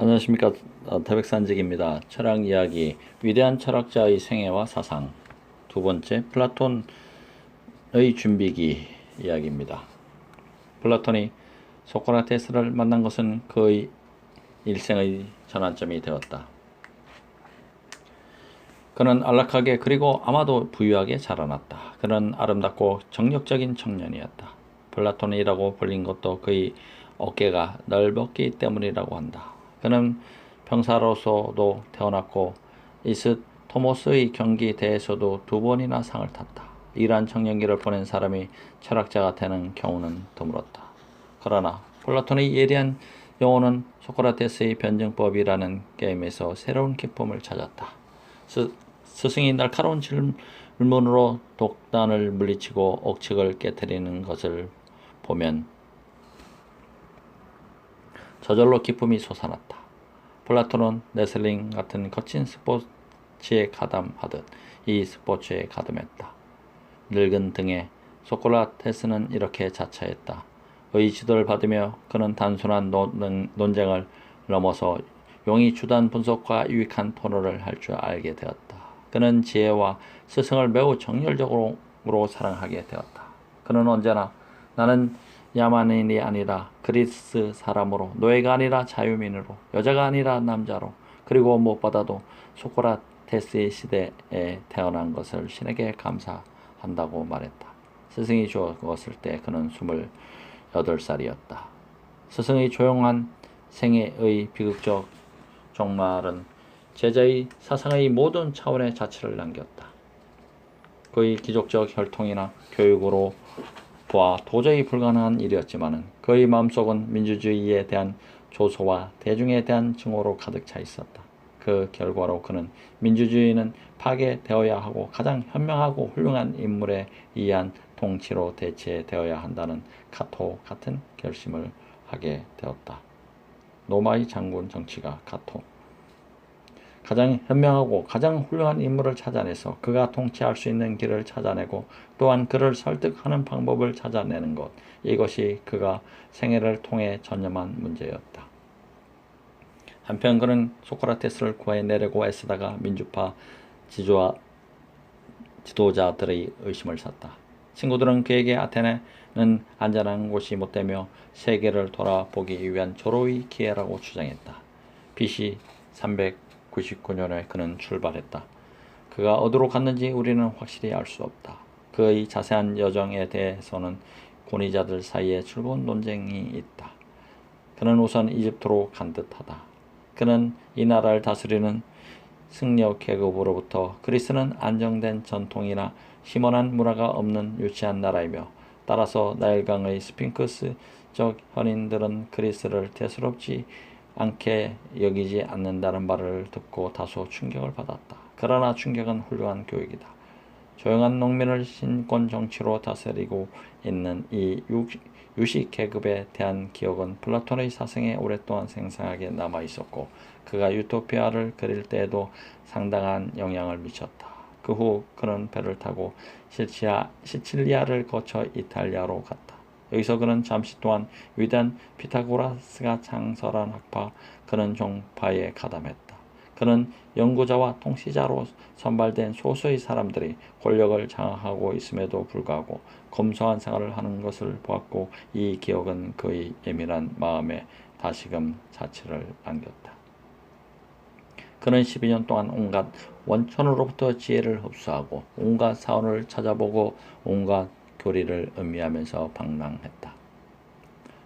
안녕하십니까. 태백산직입니다. 철학 이야기, 위대한 철학자의 생애와 사상. 두 번째, 플라톤의 준비기 이야기입니다. 플라톤이 소크라테스를 만난 것은 그의 일생의 전환점이 되었다. 그는 안락하게 그리고 아마도 부유하게 자라났다. 그는 아름답고 정력적인 청년이었다. 플라톤이라고 불린 것도 그의 어깨가 넓었기 때문이라고 한다. 그는 병사로서도 태어났고 이스토모스의 경기 대회에서도 2번이나 상을 탔다. 이러한 청년기를 보낸 사람이 철학자가 되는 경우는 드물었다. 그러나 플라톤의 예리한 영혼은 소크라테스의 변증법이라는 게임에서 새로운 기쁨을 찾았다. 스승이 날카로운 질문으로 독단을 물리치고 억측을 깨뜨리는 것을 보면 저절로 기쁨이 솟아났다. 플라톤은 레슬링 같은 거친 스포츠에 가담하듯 이 스포츠에 가담했다. 늙은 등에 소크라테스는 이렇게 자처했다. 의 지도를 받으며 그는 단순한 논쟁을 넘어서 용의 주단 분석과 유익한 토론을 할 줄 알게 되었다. 그는 지혜와 스승을 매우 정열적으로 사랑하게 되었다. 그는 언제나 나는 야만인이 아니라 그리스 사람으로, 노예가 아니라 자유민으로, 여자가 아니라 남자로, 그리고 무엇보다도 소크라테스의 시대에 태어난 것을 신에게 감사한다고 말했다. 스승이 죽었을 때 그는 28살이었다. 스승의 조용한 생애의 비극적 종말은 제자의 사상의 모든 차원의 자취를 남겼다. 그의 기적적 혈통이나 교육으로 보아 도저히 불가능한 일이었지만 그의 마음속은 민주주의에 대한 조소와 대중에 대한 증오로 가득 차 있었다. 그 결과로 그는 민주주의는 파괴되어야 하고 가장 현명하고 훌륭한 인물에 의한 통치로 대체되어야 한다는 카토 같은 결심을 하게 되었다. 로마의 장군 정치가 카토. 가장 현명하고 가장 훌륭한 인물을 찾아내서 그가 통치할 수 있는 길을 찾아내고 또한 그를 설득하는 방법을 찾아내는 것. 이것이 그가 생애를 통해 전념한 문제였다. 한편 그는 소크라테스를 구해내려고 애쓰다가 민주파 지도자들의 의심을 샀다. 친구들은 그에게 아테네는 안전한 곳이 못되며 세계를 돌아보기 위한 조로의 기회라고 주장했다. BC 399년에 그는 출발했다. 그가 어디로 갔는지 우리는 확실히 알 수 없다. 그의 자세한 여정에 대해서는 권위자들 사이에 즐거운 논쟁이 있다. 그는 우선 이집트로 간 듯하다. 그는 이 나라를 다스리는 승려 계급으로부터 그리스는 안정된 전통이나 심원한 문화가 없는 유치한 나라이며 따라서 나일강의 스핑크스적 현인들은 그리스를 대수롭지 않게 여기지 않는다는 말을 듣고 다소 충격을 받았다. 그러나 충격은 훌륭한 교육이다. 조용한 농민을 신권 정치로 다스리고 있는 이 유식 계급에 대한 기억은 플라톤의 사생에 오랫동안 생생하게 남아 있었고 그가 유토피아를 그릴 때에도 상당한 영향을 미쳤다. 그 후 그는 배를 타고 시칠리아를 거쳐 이탈리아로 갔다. 여기서 그는 잠시 동안 위대한 피타고라스가 창설한 학파 그는 종파에 가담했다. 그는 연구자와 통치자로 선발된 소수의 사람들이 권력을 장악하고 있음에도 불구하고 검소한 생활을 하는 것을 보았고 이 기억은 그의 예민한 마음에 다시금 자취를 남겼다. 그는 12년 동안 온갖 원천으로부터 지혜를 흡수하고 온갖 사원을 찾아보고 온갖 교리를 음미하면서 방랑했다.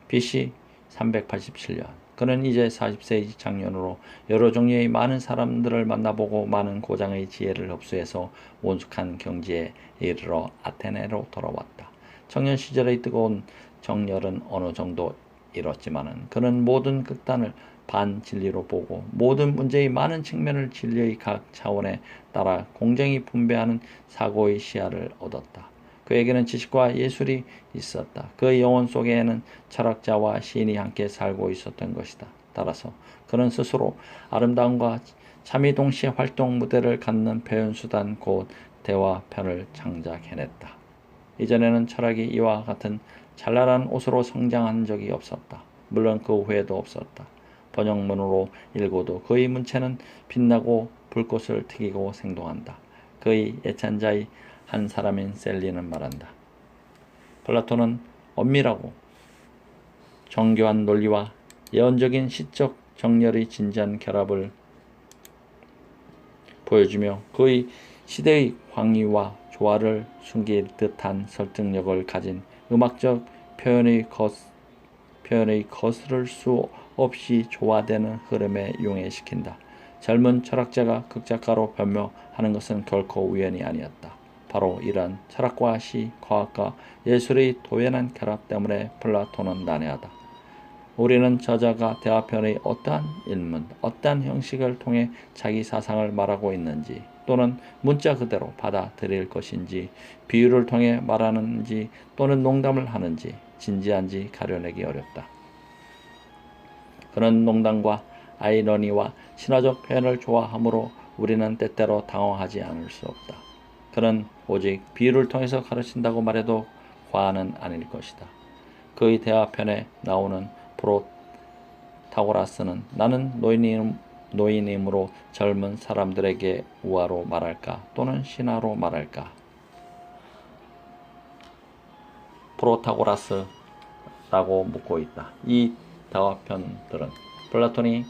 BC 387년 그는 이제 40세의 장년으로 여러 종류의 많은 사람들을 만나보고 많은 고장의 지혜를 흡수해서 온숙한 경지에 이르러 아테네로 돌아왔다. 청년 시절의 뜨거운 정열은 어느 정도 잃었지만은 그는 모든 극단을 반진리로 보고 모든 문제의 많은 측면을 진리의 각 차원에 따라 공정히 분배하는 사고의 시야를 얻었다. 그에게는 지식과 예술이 있었다. 그의 영혼 속에는 철학자와 시인이 함께 살고 있었던 것이다. 따라서 그는 스스로 아름다움과 참이 동시에 활동 무대를 갖는 표현수단 곧 대화편을 창작해냈다. 이전에는 철학이 이와 같은 찬란한 옷으로 성장한 적이 없었다. 물론 그 후에도 없었다. 번역문으로 읽어도 그의 문체는 빛나고 불꽃을 튀기고 생동한다. 그의 예찬자의 한 사람인 셀리는 말한다. 플라톤은 엄밀하고 정교한 논리와 예언적인 시적 정렬의 진지한 결합을 보여주며 그의 시대의 광의와 조화를 숨길 듯한 설득력을 가진 음악적 표현의 거스를 수 없이 조화되는 흐름에 용해시킨다. 젊은 철학자가 극작가로 변모하는 것은 결코 우연이 아니었다. 바로 이러한 철학과 시, 과학과 예술의 도연한 결합 때문에 플라톤은 난해하다. 우리는 저자가 대화편의 어떠한 인문, 어떠한 형식을 통해 자기 사상을 말하고 있는지 또는 문자 그대로 받아들일 것인지 비유를 통해 말하는지 또는 농담을 하는지 진지한지 가려내기 어렵다. 그런 농담과 아이러니와 신화적 표현을 좋아하므로 우리는 때때로 당황하지 않을 수 없다. 그는 오직 비유를 통해서 가르친다고 말해도 과언은 아닐 것이다. 그의 대화편에 나오는 프로타고라스는 나는 노인이므로 젊은 사람들에게 우화로 말할까 또는 신화로 말할까? 프로타고라스라고 묻고 있다. 이 대화편들은 플라톤이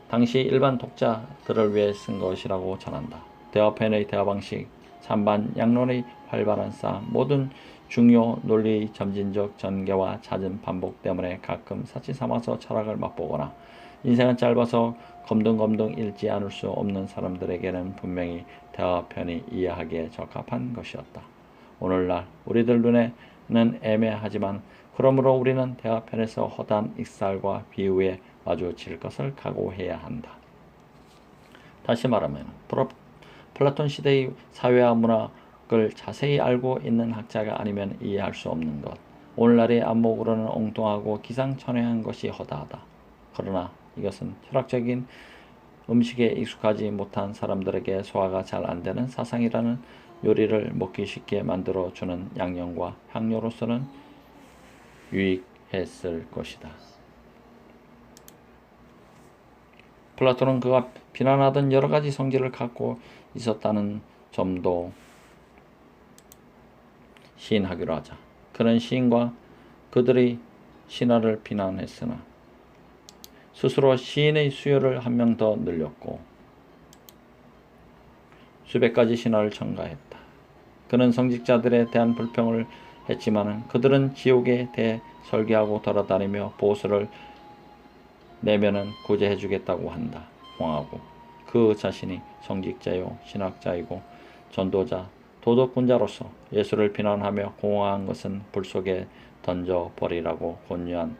당시 일반 독자들을 위해 쓴 것이라고 전한다. 대화편의 대화방식, 찬반, 양론의 활발한 싸움, 모든 중요 논리의 점진적 전개와 잦은 반복 때문에 가끔 사치 삼아서 철학을 맛보거나 인생은 짧아서 검둥검둥 읽지 않을 수 없는 사람들에게는 분명히 대화편이 이해하기에 적합한 것이었다. 오늘날 우리들 눈에는 애매하지만 그러므로 우리는 대화편에서 허다한 익살과 비유에 마주칠 것을 각오해야 한다. 다시 말하면 플라톤 시대의 사회와 문학을 자세히 알고 있는 학자가 아니면 이해할 수 없는 것. 오늘날의 안목으로는 엉뚱하고 기상천외한 것이 허다하다. 그러나 이것은 철학적인 음식에 익숙하지 못한 사람들에게 소화가 잘 안되는 사상이라는 요리를 먹기 쉽게 만들어주는 양념과 향료로서는 유익했을 것이다. 플라톤은 그가 비난하던 여러가지 성질을 갖고 있었다는 점도 시인하기로 하자. 그는 시인과 그들의 신화를 비난했으나 스스로 시인의 수요를 한 명 더 늘렸고 수백 가지 신화를 첨가했다. 그는 성직자들에 대한 불평을 했지만 그들은 지옥에 대해 설계하고 돌아다니며 보수를 내면은 구제해주겠다고 한다. 공하고 그 자신이 성직자요 신학자이고 전도자, 도덕군자로서 예수를 비난하며 공허한 것은 불 속에 던져버리라고 권유한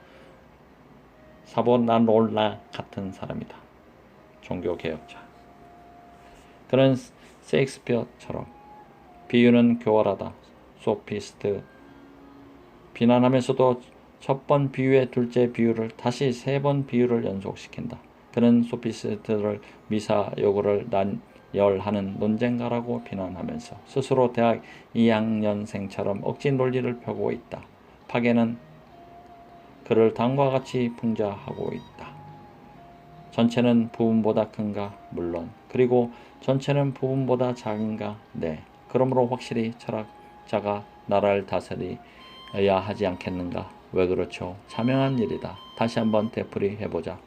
사보나롤라 같은 사람이다. 종교개혁자. 그는 셰익스피어처럼 비유는 교활하다. 소피스트. 비난하면서도 첫 번 비유의 둘째 비유를 다시 세 번 비유를 연속시킨다. 그는 소피스트를 미사여구를 난열하는 논쟁가라고 비난하면서 스스로 대학 2학년생처럼 억지 논리를 펴고 있다. 파괴는 그를 다음과 같이 풍자하고 있다. 전체는 부분보다 큰가? 물론. 그리고 전체는 부분보다 작은가? 네. 그러므로 확실히 철학자가 나라를 다스려야 하지 않겠는가? 왜 그렇죠? 자명한 일이다. 다시 한번 되풀이해보자.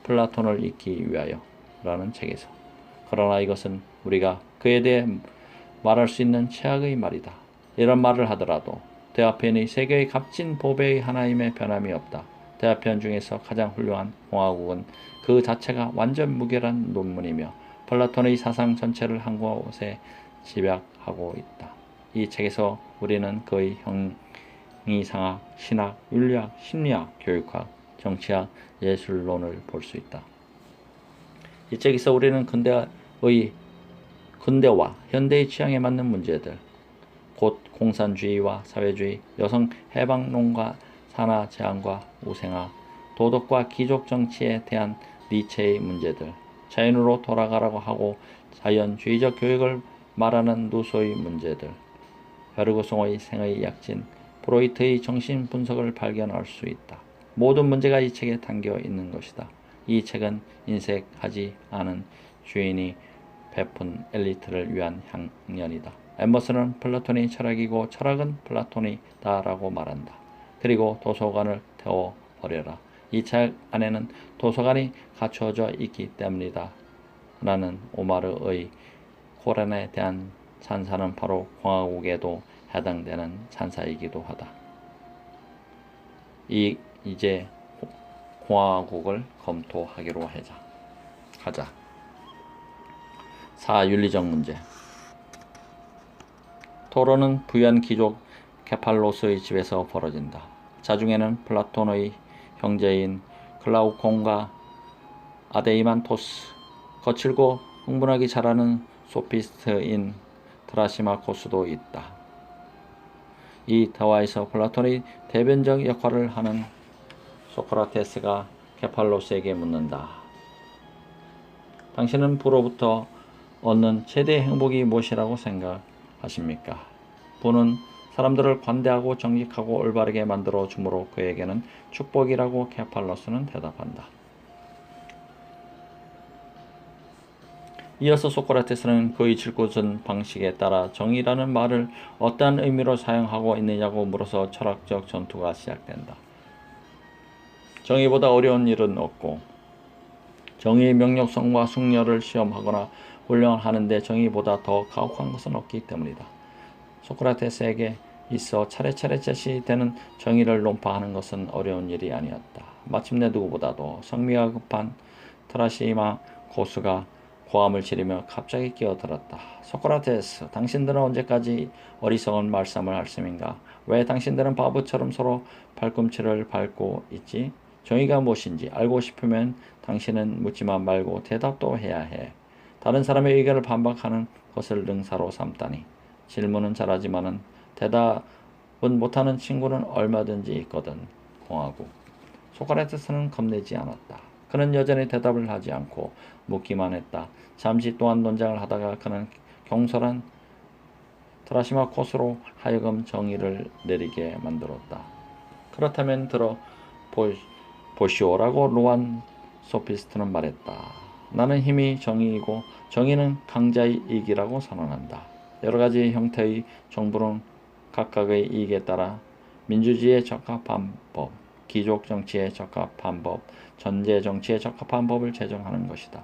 플라톤을 잊기 위하여 라는 책에서. 그러나 이것은 우리가 그에 대해 말할 수 있는 최악의 말이다. 이런 말을 하더라도 대화편이 세계의 값진 보배의 하나임에 변함이 없다. 대화편 중에서 가장 훌륭한 공화국은 그 자체가 완전 무결한 논문이며 플라톤의 사상 전체를 한 곳에 집약하고 있다. 이 책에서 우리는 그의 형이상학, 신학, 윤리학, 심리학, 교육학, 정치학, 예술론을 볼 수 있다. 이 책에서 우리는 근대와 현대의 취향에 맞는 문제들, 곧 공산주의와 사회주의, 여성 해방론과 산하 제한과 우생학, 도덕과 귀족 정치에 대한 니체의 문제들, 자연으로 돌아가라고 하고 자연주의적 교육을 말하는 루소의 문제들, 베르그송의 생의 약진, 브로이트의 정신 분석을 발견할 수 있다. 모든 문제가 이 책에 담겨 있는 것이다. 이 책은 인색하지 않은 주인이 베푼 엘리트를 위한 향연이다. 엠버스는 플라톤이 철학이고 철학은 플라톤이다 라고 말한다. 그리고 도서관을 태워버려라. 이 책 안에는 도서관이 갖추어져 있기 때문이다. 라는 오마르의 코란에 대한 찬사는 바로 공화국에도 해당되는 찬사이기도 하다. 이제 공화국을 검토하기로 하자. 4. 윤리적 문제. 토론은 부연 귀족 케팔로스의 집에서 벌어진다. 자중에는 플라톤의 형제인 클라우콘과 아데이만토스, 거칠고 흥분하기 잘하는 소피스트인 트라시마코스도 있다. 이 대화에서 플라톤의 대변적 역할을 하는 소크라테스가 케팔로스에게 묻는다. 당신은 부로부터 얻는 최대의 행복이 무엇이라고 생각하십니까? 부는 사람들을 관대하고 정직하고 올바르게 만들어 주므로 그에게는 축복이라고 케팔로스는 대답한다. 이어서 소크라테스는 그의 질구전 방식에 따라 정의라는 말을 어떠한 의미로 사용하고 있느냐고 물어서 철학적 전투가 시작된다. 정의보다 어려운 일은 없고 정의의 명료성과 숙려를 시험하거나 훈련하는데 정의보다 더 가혹한 것은 없기 때문이다. 소크라테스에게 있어 차례차례 제시되는 정의를 논파하는 것은 어려운 일이 아니었다. 마침내 누구보다도 성미가 급한 트라시마 고수가 고함을 지르며 갑자기 끼어들었다. 소크라테스, 당신들은 언제까지 어리석은 말씀을 할 셈인가? 왜 당신들은 바보처럼 서로 발꿈치를 밟고 있지? 정의가 무엇인지 알고 싶으면 당신은 묻지만 말고 대답도 해야 해. 다른 사람의 의견을 반박하는 것을 능사로 삼다니. 질문은 잘하지만은 대답은 못하는 친구는 얼마든지 있거든. 공하고. 소크라테스는 겁내지 않았다. 그는 여전히 대답을 하지 않고 묻기만 했다. 잠시 동안 논쟁을 하다가 그는 경솔한 트라시마코스로 하여금 정의를 내리게 만들었다. 그렇다면 보시오라고 로한 소피스트는 말했다. 나는 힘이 정의이고 정의는 강자의 이익이라고 선언한다. 여러 가지 형태의 정부는 각각의 이익에 따라 민주주의에 적합한 법, 귀족 정치에 적합한 법, 전제 정치에 적합한 법을 제정하는 것이다.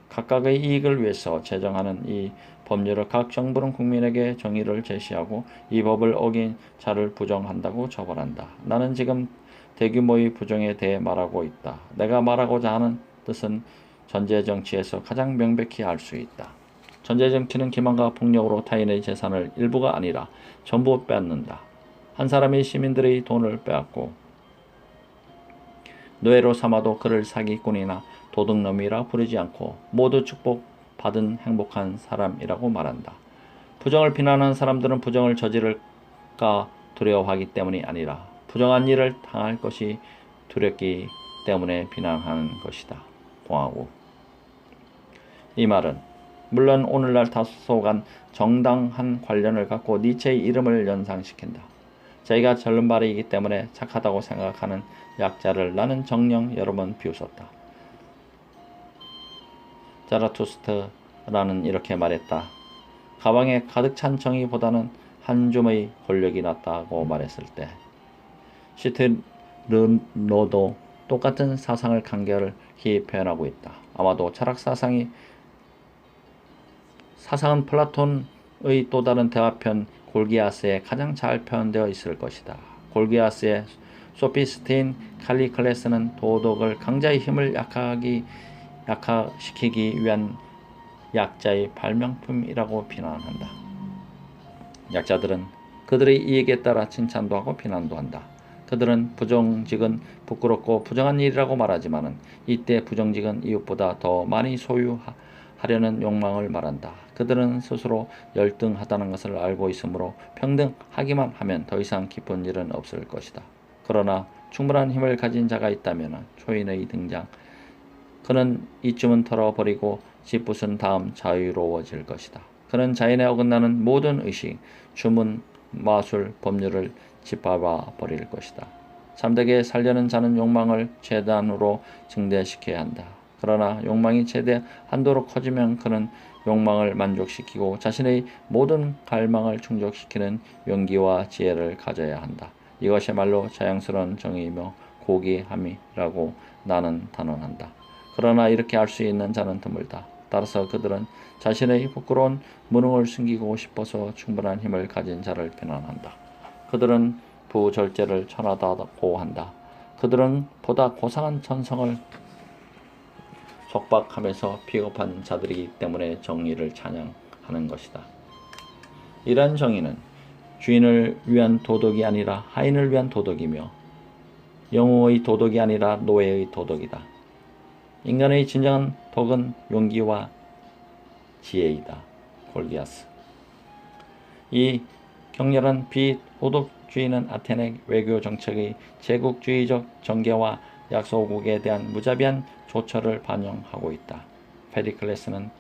각각의 이익을 위해서 제정하는 이 법률을 각 정부는 국민에게 정의를 제시하고 이 법을 어긴 자를 부정한다고 처벌한다. 나는 지금 대규모의 부정에 대해 말하고 있다. 내가 말하고자 하는 뜻은 전제 정치에서 가장 명백히 알 수 있다. 전제 정치는 기만과 폭력으로 타인의 재산을 일부가 아니라 전부 빼앗는다. 한 사람이 시민들의 돈을 빼앗고 노예로 삼아도 그를 사기꾼이나 도둑놈이라 부르지 않고 모두 축복받은 행복한 사람이라고 말한다. 부정을 비난하는 사람들은 부정을 저지를까 두려워하기 때문이 아니라 부정한 일을 당할 것이 두렵기 때문에 비난하는 것이다. 봉하고. 이 말은 물론 오늘날 다소간 정당한 관련을 갖고 니체의 이름을 연상시킨다. 자기가 절름발이이기 때문에 착하다고 생각하는 약자를 나는 정녕 여러 번 비웃었다. 자라투스트라는 이렇게 말했다. 가방에 가득 찬 정의보다는 한 줌의 권력이 낫다고 말했을 때 시트르노도 똑같은 사상을 간결히 표현하고 있다. 아마도 철학 사상은 플라톤의 또 다른 대화편 골기아스에 가장 잘 표현되어 있을 것이다. 골기아스의 소피스트인 칼리클레스는 도덕을 강자의 힘을 약화시키기 위한 약자의 발명품이라고 비난한다. 약자들은 그들의 이익에 따라 칭찬도 하고 비난도 한다. 그들은 부정직은 부끄럽고 부정한 일이라고 말하지만 이때 부정직은 이웃보다 더 많이 소유하려는 욕망을 말한다. 그들은 스스로 열등하다는 것을 알고 있으므로 평등하기만 하면 더 이상 기쁜 일은 없을 것이다. 그러나 충분한 힘을 가진 자가 있다면 초인의 등장. 그는 이쯤은 털어버리고 짓부순 다음 자유로워질 것이다. 그는 자연에 어긋나는 모든 의식, 주문, 마술, 법률을 짓밟아 버릴 것이다. 참되게 살려는 자는 욕망을 최대한으로 증대시켜야 한다. 그러나 욕망이 최대 한도로 커지면 그는 욕망을 만족시키고 자신의 모든 갈망을 충족시키는 용기와 지혜를 가져야 한다. 이것이야말로 자연스러운 정의이며 고귀함이라고 나는 단언한다. 그러나 이렇게 할 수 있는 자는 드물다. 따라서 그들은 자신의 부끄러운 무능을 숨기고 싶어서 충분한 힘을 가진 자를 비난한다. 그들은 부절제를 천하다고 한다. 그들은 보다 고상한 천성을 속박하면서 비겁한 자들이기 때문에 정의를 찬양하는 것이다. 이러한 정의는 주인을 위한 도덕이 아니라 하인을 위한 도덕이며 영웅의 도덕이 아니라 노예의 도덕이다. 인간의 진정한 덕은 용기와 지혜이다. 골디아스. 이 격렬한 비도덕주의는 아테네 외교 정책의 제국주의적 전개와 약소국에 대한 무자비한 조처를 반영하고 있다. 페리클레스는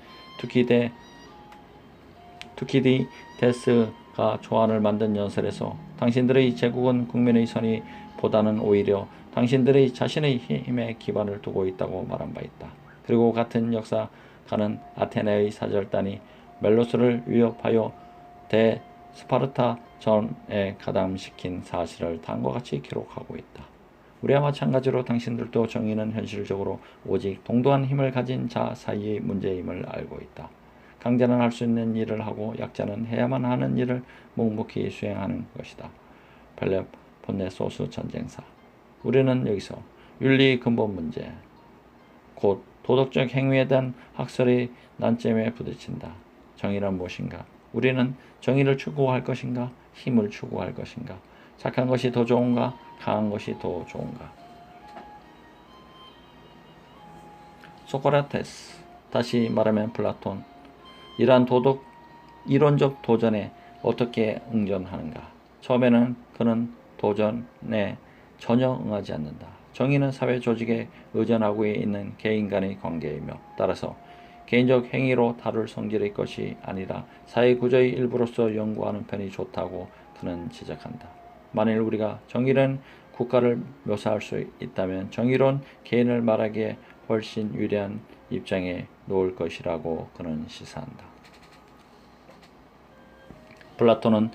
투키디데스가 초안을 만든 연설에서 당신들의 제국은 국민의 선의 보다는 오히려 당신들의 자신의 힘에 기반을 두고 있다고 말한 바 있다. 그리고 같은 역사가는 아테네의 사절단이 멜로스를 위협하여 대스파르타전에 가담시킨 사실을 다음과 같이 기록하고 있다. 우리와 마찬가지로 당신들도 정의는 현실적으로 오직 동등한 힘을 가진 자 사이의 문제임을 알고 있다. 강자는 할 수 있는 일을 하고 약자는 해야만 하는 일을 묵묵히 수행하는 것이다. 펠레폰네소스 전쟁사. 우리는 여기서 윤리 근본 문제, 곧 도덕적 행위에 대한 학설의 난점에 부딪힌다. 정의란 무엇인가? 우리는 정의를 추구할 것인가? 힘을 추구할 것인가? 착한 것이 더 좋은가? 강한 것이 더 좋은가? 소크라테스, 다시 말하면 플라톤, 이러한 도덕 이론적 도전에 어떻게 응전하는가? 처음에는 그는 도전에 전혀 응하지 않는다. 정의는 사회 조직에 의존하고 있는 개인 간의 관계이며 따라서 개인적 행위로 다룰 성질의 것이 아니라 사회 구조의 일부로서 연구하는 편이 좋다고 그는 지적한다. 만일 우리가 정의는 국가를 묘사할 수 있다면 정의로운 개인을 말하기에 훨씬 유리한 입장에 놓을 것이라고 그는 시사한다. 플라톤은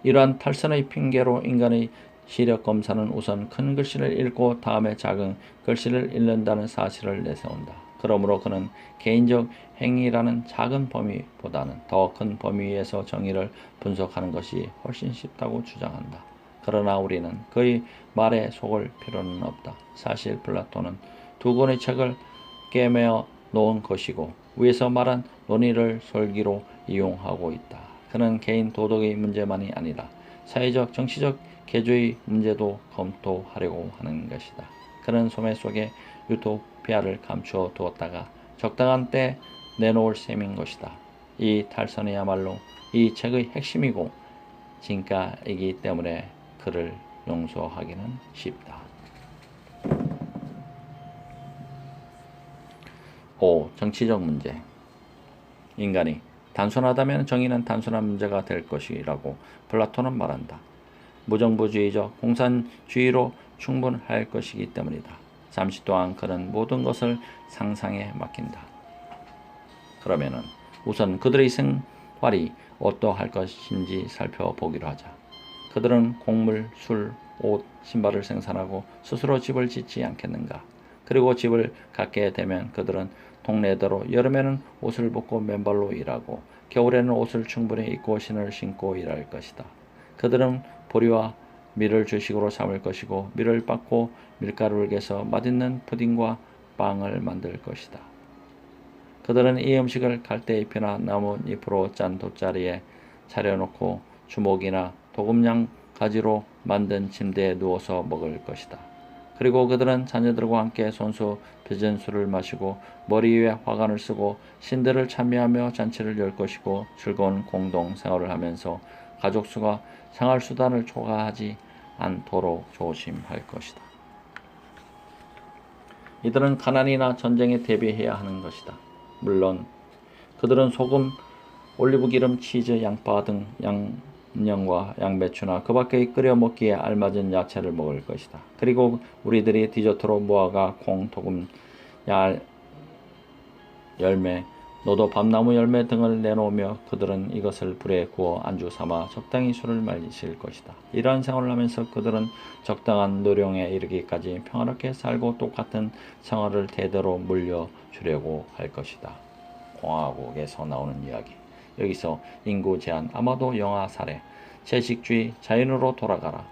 이러한 탈선의 핑계로 인간의 시력 검사는 우선 큰 글씨를 읽고 다음에 작은 글씨를 읽는다는 사실을 내세운다. 그러므로 그는 개인적 행위라는 작은 범위보다는 더 큰 범위에서 정의를 분석하는 것이 훨씬 쉽다고 주장한다. 그러나 우리는 그의 말에 속을 필요는 없다. 사실 플라톤은 두 권의 책을 꿰매어 놓은 것이고 위에서 말한 논의를 설기로 이용하고 있다. 그는 개인 도덕의 문제만이 아니라 사회적 정치적 개조의 문제도 검토하려고 하는 것이다. 그는 소매 속에 유토피아를 감추어 두었다가 적당한 때 내놓을 셈인 것이다. 이 탈선이야말로 이 책의 핵심이고 진가이기 때문에 그를 용서하기는 쉽다. 5. 정치적 문제. 인간이 단순하다면 정의는 단순한 문제가 될 것이라고 플라톤은 말한다. 무정부주의적 공산주의로 충분할 것이기 때문이다. 잠시 동안 그는 모든 것을 상상에 맡긴다. 그러면은 우선 그들의 생활이 어떠할 것인지 살펴보기로 하자. 그들은 곡물, 술, 옷, 신발을 생산하고 스스로 집을 짓지 않겠는가? 그리고 집을 갖게 되면 그들은 동네대로 여름에는 옷을 벗고 맨발로 일하고 겨울에는 옷을 충분히 입고 신을 신고 일할 것이다. 그들은 보리와 밀을 주식으로 삼을 것이고 밀을 빻고 밀가루를 개서 맛있는 푸딩과 빵을 만들 것이다. 그들은 이 음식을 갈대잎이나 나뭇잎으로 짠 돗자리에 차려놓고 주먹이나 도금냥 가지로 만든 침대에 누워서 먹을 것이다. 그리고 그들은 자녀들과 함께 손수 빚은 술을 마시고 머리 위에 화관을 쓰고 신들을 찬미하며 잔치를 열 것이고 즐거운 공동 생활을 하면서 가족 수가 생활 수단을 초과하지 않도록 조심할 것이다. 이들은 가난이나 전쟁에 대비해야 하는 것이다. 물론 그들은 소금, 올리브기름, 치즈, 양파 등 인연과 양배추나 그 밖의 끓여 먹기에 알맞은 야채를 먹을 것이다. 그리고 우리들이 디저트로 무화과, 콩, 소금, 열매, 너도 밤나무 열매 등을 내놓으며 그들은 이것을 불에 구워 안주 삼아 적당히 술을 마실 것이다. 이러한 생활을 하면서 그들은 적당한 노령에 이르기까지 평화롭게 살고 똑같은 생활을 대대로 물려주려고 할 것이다. 공화국에서 나오는 이야기. 여기서 인구 제한, 아마도 영아 살해, 채식주의, 자연으로 돌아가라.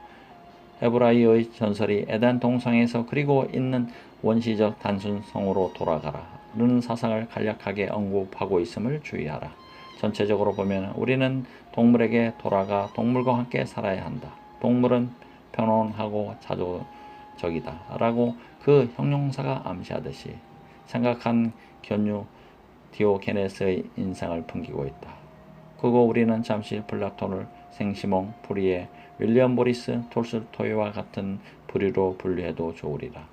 헤브라이어의 전설이 에덴 동상에서 그리고 있는 원시적 단순성으로 돌아가라. 는 사상을 간략하게 언급하고 있음을 주의하라. 전체적으로 보면 우리는 동물에게 돌아가 동물과 함께 살아야 한다. 동물은 편온하고 자조적이다. 라고 그 형용사가 암시하듯이 생각한 견유 디오게네스의 인상을 풍기고 있다. 그거 우리는 잠시 플라톤을 생시몽, 프리에, 윌리엄 모리스, 톨스토이와 같은 부류로 분류해도 좋으리라.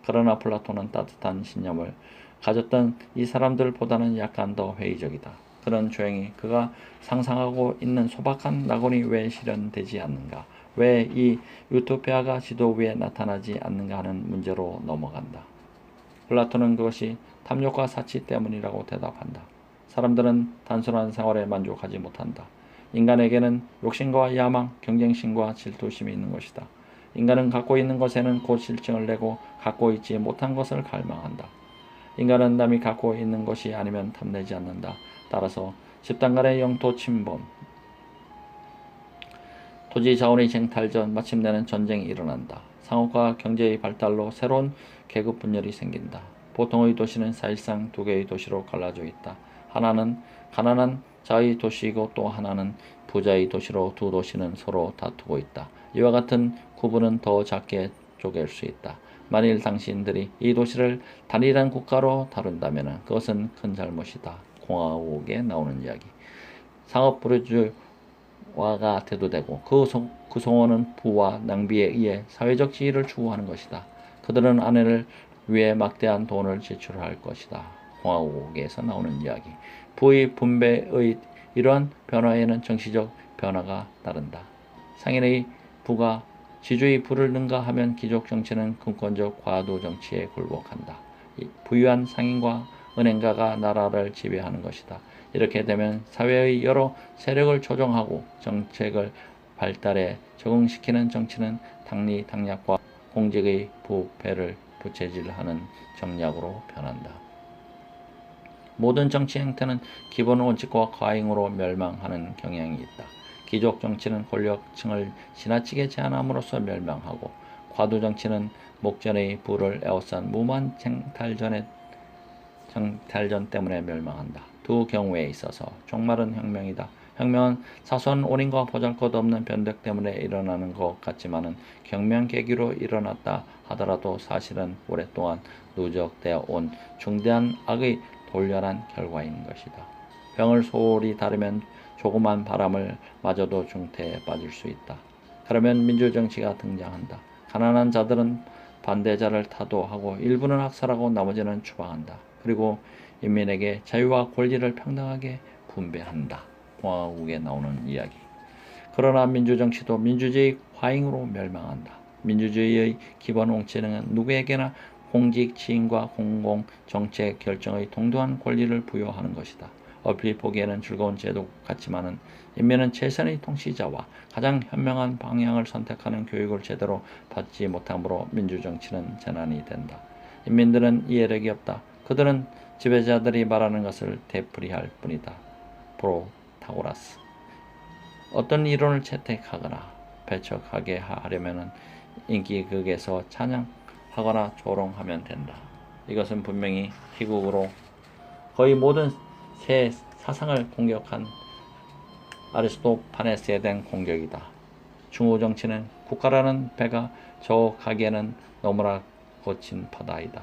그러나 플라톤은 따뜻한 신념을 가졌던 이 사람들보다는 약간 더 회의적이다. 그런 조행이 그가 상상하고 있는 소박한 낙원이 왜 실현되지 않는가? 왜 이 유토피아가 지도 위에 나타나지 않는가 하는 문제로 넘어간다. 플라톤은 그것이 탐욕과 사치 때문이라고 대답한다. 사람들은 단순한 생활에 만족하지 못한다. 인간에게는 욕심과 야망, 경쟁심과 질투심이 있는 것이다. 인간은 갖고 있는 것에는 곧 실증을 내고 갖고 있지 못한 것을 갈망한다. 인간은 남이 갖고 있는 것이 아니면 탐내지 않는다. 따라서 집단 간의 영토 침범, 토지 자원의 쟁탈전, 마침내는 전쟁이 일어난다. 상업과 경제의 발달로 새로운 계급 분열이 생긴다. 보통의 도시는 사실상 두 개의 도시로 갈라져 있다. 하나는 가난한 자의 도시이고 또 하나는 부자의 도시로 두 도시는 서로 다투고 있다. 이와 같은 구분은 더 작게 쪼갤 수 있다. 만일 당신들이 이 도시를 단일한 국가로 다룬다면 그것은 큰 잘못이다. 공화국에 나오는 이야기. 상업 부르주아가 대두되고 그 성원은 부와 낭비에 의해 사회적 지위를 추구하는 것이다. 그들은 아내를 위해 막대한 돈을 지출할 것이다. 공화국에서 나오는 이야기. 부의 분배의 이러한 변화에는 정치적 변화가 따른다. 상인의 부가 지주의 부를 능가하면 귀족 정치는 금권적 과도 정치에 굴복한다. 부유한 상인과 은행가가 나라를 지배하는 것이다. 이렇게 되면 사회의 여러 세력을 조정하고 정책을 발달에 적응시키는 정치는 당리 당략과 공직의 부패를 부채질하는 정략으로 변한다. 모든 정치 행태는 기본 원칙과 과잉으로 멸망하는 경향이 있다. 귀족 정치는 권력층을 지나치게 제한함으로써 멸망하고 과도 정치는 목전의 부를 에워싼 무모한 쟁탈전 때문에 멸망한다. 두 경우에 있어서 종말은 혁명이다. 혁명은 사소한 올인과 보잘것없는 변덕 때문에 일어나는 것 같지만은 혁명 계기로 일어났다 하더라도 사실은 오랫동안 누적되어 온 중대한 악의 돌연한 결과인 것이다. 병을 소홀히 다루면 조그만 바람을 맞아도 중태에 빠질 수 있다. 그러면 민주정치가 등장한다. 가난한 자들은 반대자를 타도하고 일부는 학살하고 나머지는 추방한다. 그리고 인민에게 자유와 권리를 평등하게 분배한다. 공화국에 나오는 이야기. 그러나 민주정치도 민주주의 과잉으로 멸망한다. 민주주의의 기본 원칙은 누구에게나 공직, 지인과 공공정책 결정의 동등한 권리를 부여하는 것이다. 얼핏 보기에는 즐거운 제도 같지만은 인민은 최선의 통치자와 가장 현명한 방향을 선택하는 교육을 제대로 받지 못함으로 민주정치는 재난이 된다. 인민들은 이해력이 없다. 그들은 지배자들이 말하는 것을 되풀이할 뿐이다. 프로타고라스. 어떤 이론을 채택하거나 배척하게 하려면 인기극에서 찬양하거나 조롱하면 된다. 이것은 분명히 희극으로 거의 모든 새 사상을 공격한 아리스토파네스에 대한 공격이다. 중후 정치는 국가라는 배가 저 가기에는 너무나 거친 바다이다.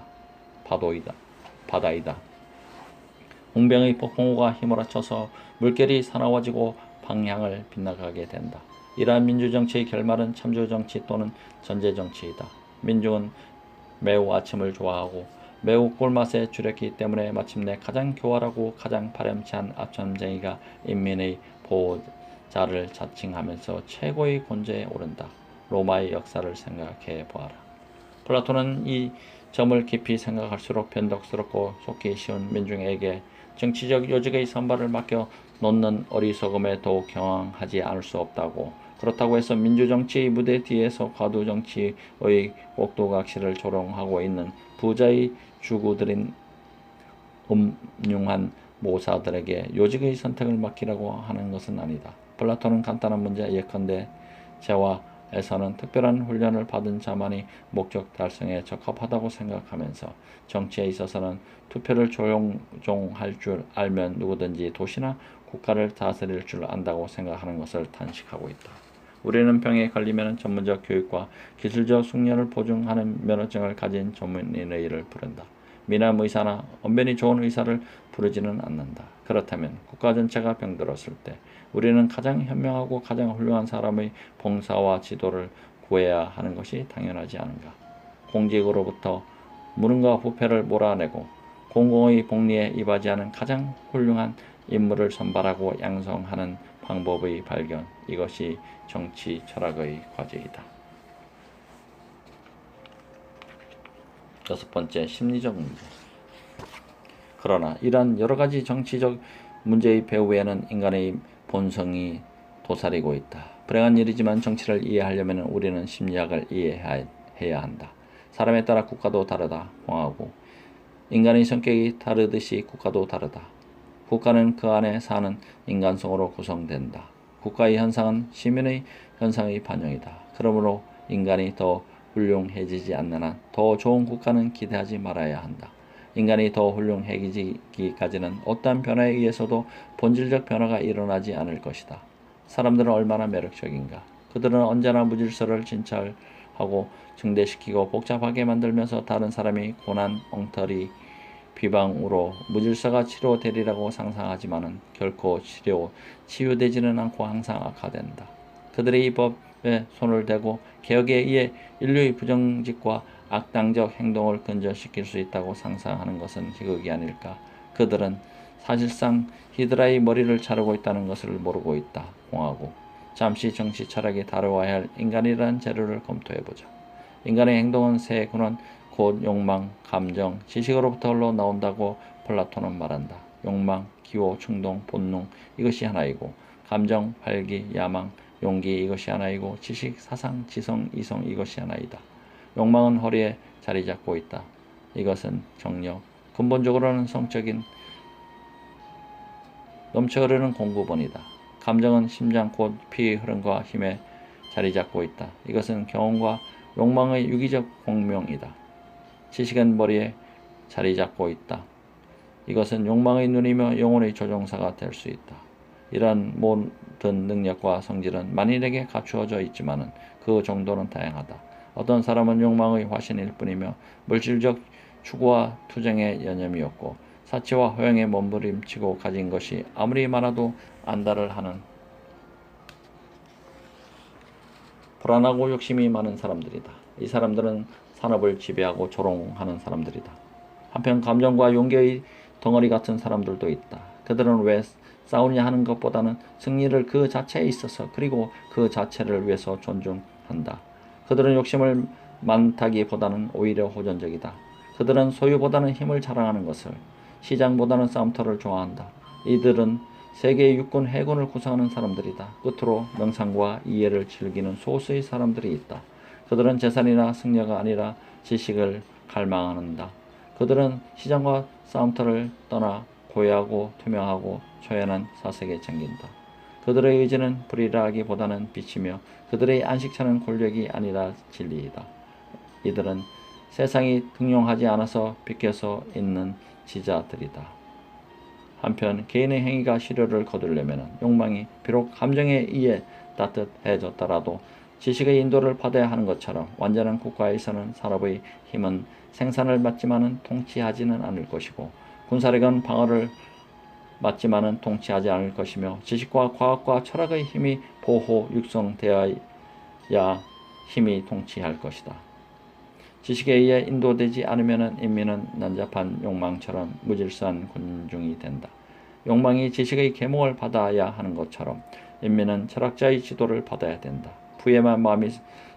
홍병의 폭풍우가 휘몰아쳐서 물결이 사나워지고 방향을 빗나가게 된다. 이러한 민주정치의 결말은 참조정치 또는 전제정치이다. 민중은 매우 아침을 좋아하고 매우 꿀맛에 줄였기 때문에 마침내 가장 교활하고 가장 파렴치한 아첨쟁이가 인민의 자를 자칭하면서 최고의 권좌에 오른다. 로마의 역사를 생각해 보아라. 플라톤은 이 점을 깊이 생각할수록 변덕스럽고 속기 쉬운 민중에게 정치적 요직의 선발을 맡겨 놓는 어리석음에 더욱 경황하지 않을 수 없다고, 그렇다고 해서 민주정치의 무대 뒤에서 과도정치의 꼭두각시를 조롱하고 있는 부자의 주구들인 음흉한 모사들에게 요직의 선택을 맡기라고 하는 것은 아니다. 플라톤은 간단한 문제, 예컨대 재화에서는 특별한 훈련을 받은 자만이 목적 달성에 적합하다고 생각하면서 정치에 있어서는 투표를 조종할 줄 알면 누구든지 도시나 국가를 다스릴 줄 안다고 생각하는 것을 탄식하고 있다. 우리는 병에 걸리면 전문적 교육과 기술적 숙련을 보증하는 면허증을 가진 전문의를 부른다. 미남 의사나 언변이 좋은 의사를 부르지는 않는다. 그렇다면 국가 전체가 병들었을 때 우리는 가장 현명하고 가장 훌륭한 사람의 봉사와 지도를 구해야 하는 것이 당연하지 않은가. 공직으로부터 무능과 부패를 몰아내고 공공의 복리에 이바지하는 가장 훌륭한 인물을 선발하고 양성하는 방법의 발견, 이것이 정치 철학의 과제이다. 6번째, 심리적 문제. 그러나 이러한 여러가지 정치적 문제의 배후에는 인간의 본성이 도사리고 있다. 불행한 일이지만 정치를 이해하려면 우리는 심리학을 이해해야 한다. 사람에 따라 국가도 다르다. 공하고 인간의 성격이 다르듯이 국가도 다르다. 국가는 그 안에 사는 인간성으로 구성된다. 국가의 현상은 시민의 현상의 반영이다. 그러므로 인간이 더 훌륭해지지 않는 한 더 좋은 국가는 기대하지 말아야 한다. 인간이 더 훌륭해지기까지는 어떠한 변화에 의해서도 본질적 변화가 일어나지 않을 것이다. 사람들은 얼마나 매력적인가. 그들은 언제나 무질서를 진찰하고 증대시키고 복잡하게 만들면서 다른 사람이 고난, 엉터리, 비방으로 무질서가 치료되리라고 상상하지만은 결코 치유되지는 않고 항상 악화된다. 그들의 이 법에 손을 대고 개혁에 의해 인류의 부정직과 악당적 행동을 근절시킬 수 있다고 상상하는 것은 희극이 아닐까. 그들은 사실상 히드라의 머리를 자르고 있다는 것을 모르고 있다. 공하고 잠시 정치 철학이 다루어야 할 인간이라는 재료를 검토해보자. 인간의 행동은 세 근원, 곧 욕망, 감정, 지식으로부터 흘러 나온다고 플라톤은 말한다. 욕망, 기호, 충동, 본능, 이것이 하나이고, 감정, 활기, 야망, 용기, 이것이 하나이고, 지식, 사상, 지성, 이성, 이것이 하나이다. 욕망은 허리에 자리 잡고 있다. 이것은 정력, 근본적으로는 성적인 넘쳐 흐르는 공급원이다. 감정은 심장, 곧 피의 흐름과 힘에 자리 잡고 있다. 이것은 경험과 욕망의 유기적 공명이다. 지식은 머리에 자리 잡고 있다. 이것은 욕망의 눈이며 영혼의 조종사가 될 수 있다. 이러한 모든 능력과 성질은 만인에게 갖추어져 있지만은 그 정도는 다양하다. 어떤 사람은 욕망의 화신일 뿐이며 물질적 추구와 투쟁의 여념이 없고 사치와 허영에 몸부림치고 가진 것이 아무리 많아도 안달을 하는 불안하고 욕심이 많은 사람들이다. 이 사람들은 산업을 지배하고 조롱하는 사람들이다. 한편 감정과 용기의 덩어리 같은 사람들도 있다. 그들은 왜 싸우냐 하는 것보다는 승리를 그 자체에 있어서 그리고 그 자체를 위해서 존중한다. 그들은 욕심을 많다기보다는 오히려 호전적이다. 그들은 소유보다는 힘을 자랑하는 것을, 시장보다는 싸움터를 좋아한다. 이들은 세계의 육군, 해군을 구성하는 사람들이다. 끝으로 명상과 이해를 즐기는 소수의 사람들이 있다. 그들은 재산이나 승려가 아니라 지식을 갈망한다. 그들은 시장과 싸움터를 떠나 고요하고 투명하고 초연한 사색에 잠긴다. 그들의 의지는 불이라 하기보다는 빛이며 그들의 안식처는 권력이 아니라 진리이다. 이들은 세상이 등용하지 않아서 비껴서 있는 지자들이다. 한편 개인의 행위가 실효를 거두려면 욕망이 비록 감정에 의해 따뜻해졌더라도 지식의 인도를 받아야 하는 것처럼 완전한 국가에서는 산업의 힘은 생산을 맡지만은 통치하지는 않을 것이고 군사력은 방어를 맡지만은 통치하지 않을 것이며 지식과 과학과 철학의 힘이 보호, 육성되어야 힘이 통치할 것이다. 지식에 의해 인도되지 않으면 인민은 난잡한 욕망처럼 무질서한 군중이 된다. 욕망이 지식의 계몽을 받아야 하는 것처럼 인민은 철학자의 지도를 받아야 된다. 부에만 마음이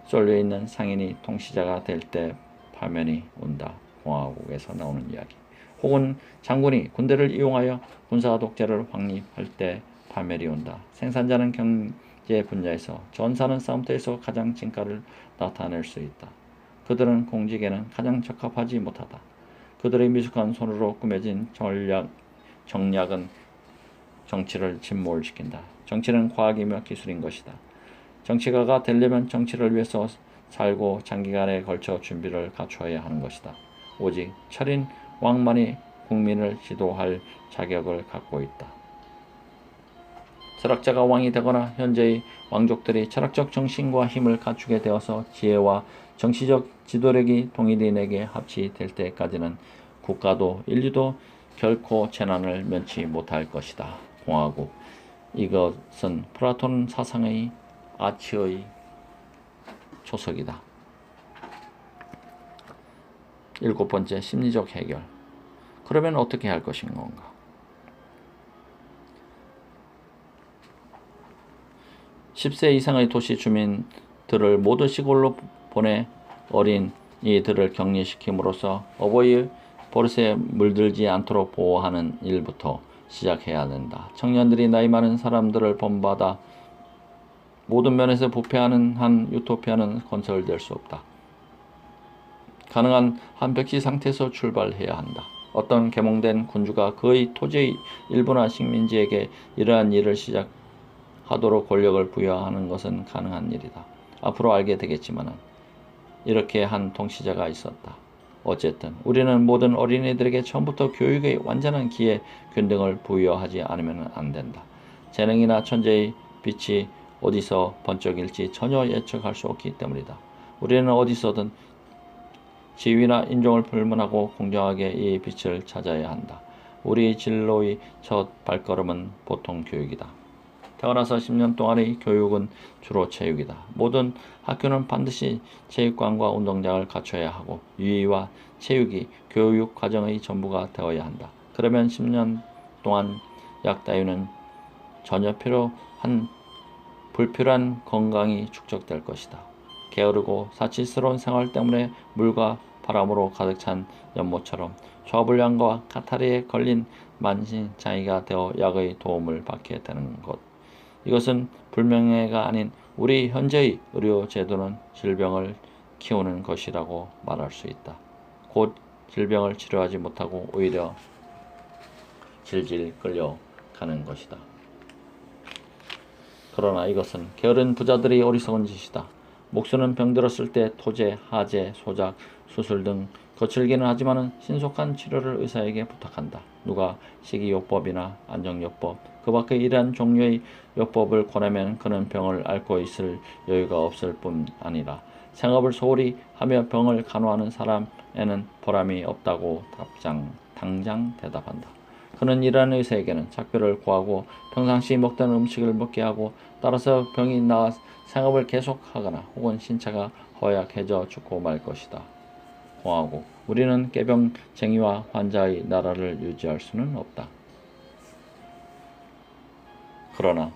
쏠려있는 상인이 통치자가 될 때 파면이 온다. 공화국에서 나오는 이야기. 혹은 장군이 군대를 이용하여 군사 독재를 확립할 때 파멸이 온다. 생산자는 경제 분야에서, 전사는 싸움터에서 가장 진가를 나타낼 수 있다. 그들은 공직에는 가장 적합하지 못하다. 그들의 미숙한 손으로 꾸며진 정략은 정치를 침몰시킨다. 정치는 과학이며 기술인 것이다. 정치가가 되려면 정치를 위해서 살고 장기간에 걸쳐 준비를 갖추어야 하는 것이다. 오직 철인 왕만이 국민을 지도할 자격을 갖고 있다. 철학자가 왕이 되거나 현재의 왕족들이 철학적 정신과 힘을 갖추게 되어서 지혜와 정치적 지도력이 동일인에게 합치될 때까지는 국가도 인류도 결코 재난을 면치 못할 것이다. 공화국. 이것은 플라톤 사상의 아치의 초석이다. 7번째, 심리적 해결. 그러면 어떻게 할 것인 건가? (10세) 이상의 도시 주민들을 모두 시골로 보내 어린이들을 격리시킴으로써 어버이의 버릇에 물들지 않도록 보호하는 일부터 시작해야 된다. 청년들이 나이 많은 사람들을 본받아 모든 면에서 부패하는 한 유토피아는 건설될 수 없다. 가능한 한 백지 상태에서 출발해야 한다. 어떤 계몽된 군주가 그의 토지의 일부나 식민지에게 이러한 일을 시작하도록 권력을 부여하는 것은 가능한 일이다. 앞으로 알게 되겠지만 이렇게 한 통치자가 있었다. 어쨌든 우리는 모든 어린이들에게 처음부터 교육의 완전한 기회 균등을 부여하지 않으면 안 된다. 재능이나 천재의 빛이 어디서 번쩍일지 전혀 예측할 수 없기 때문이다. 우리는 어디서든 지위나 인종을 불문하고 공정하게 이 빛을 찾아야 한다. 우리 진로의 첫 발걸음은 보통 교육이다. 태어나서 10년 동안의 교육은 주로 체육이다. 모든 학교는 반드시 체육관과 운동장을 갖춰야 하고 유의와 체육이 교육 과정의 전부가 되어야 한다. 그러면 10년 동안 약다유는 전혀 필요한 불필요한 건강이 축적될 것이다. 게으르고 사치스러운 생활 때문에 물과 바람으로 가득 찬 연못처럼 저불량과 카타르에 걸린 만신창이가 되어 약의 도움을 받게 되는 것. 이것은 불명예가 아닌 우리 현재의 의료 제도는 질병을 키우는 것이라고 말할 수 있다. 곧 질병을 치료하지 못하고 오히려 질질 끌려가는 것이다. 그러나 이것은 게으른 부자들이 어리석은 짓이다. 목수는 병들었을 때 토제, 하제, 소작, 수술 등 거칠기는 하지만 신속한 치료를 의사에게 부탁한다. 누가 식이요법이나 안정요법, 그 밖의 이러한 종류의 요법을 권하면 그는 병을 앓고 있을 여유가 없을 뿐 아니라 생업을 소홀히 하며 병을 간호하는 사람에는 보람이 없다고 당장 대답한다. 그는 이러한 의사에게는 작별을 구하고 평상시 먹던 음식을 먹게 하고 따라서 병이 나아 생업을 계속하거나 혹은 신체가 허약해져 죽고 말 것이다. 공화국. 우리는 깨병쟁이와 환자의 나라를 유지할 수는 없다. 그러나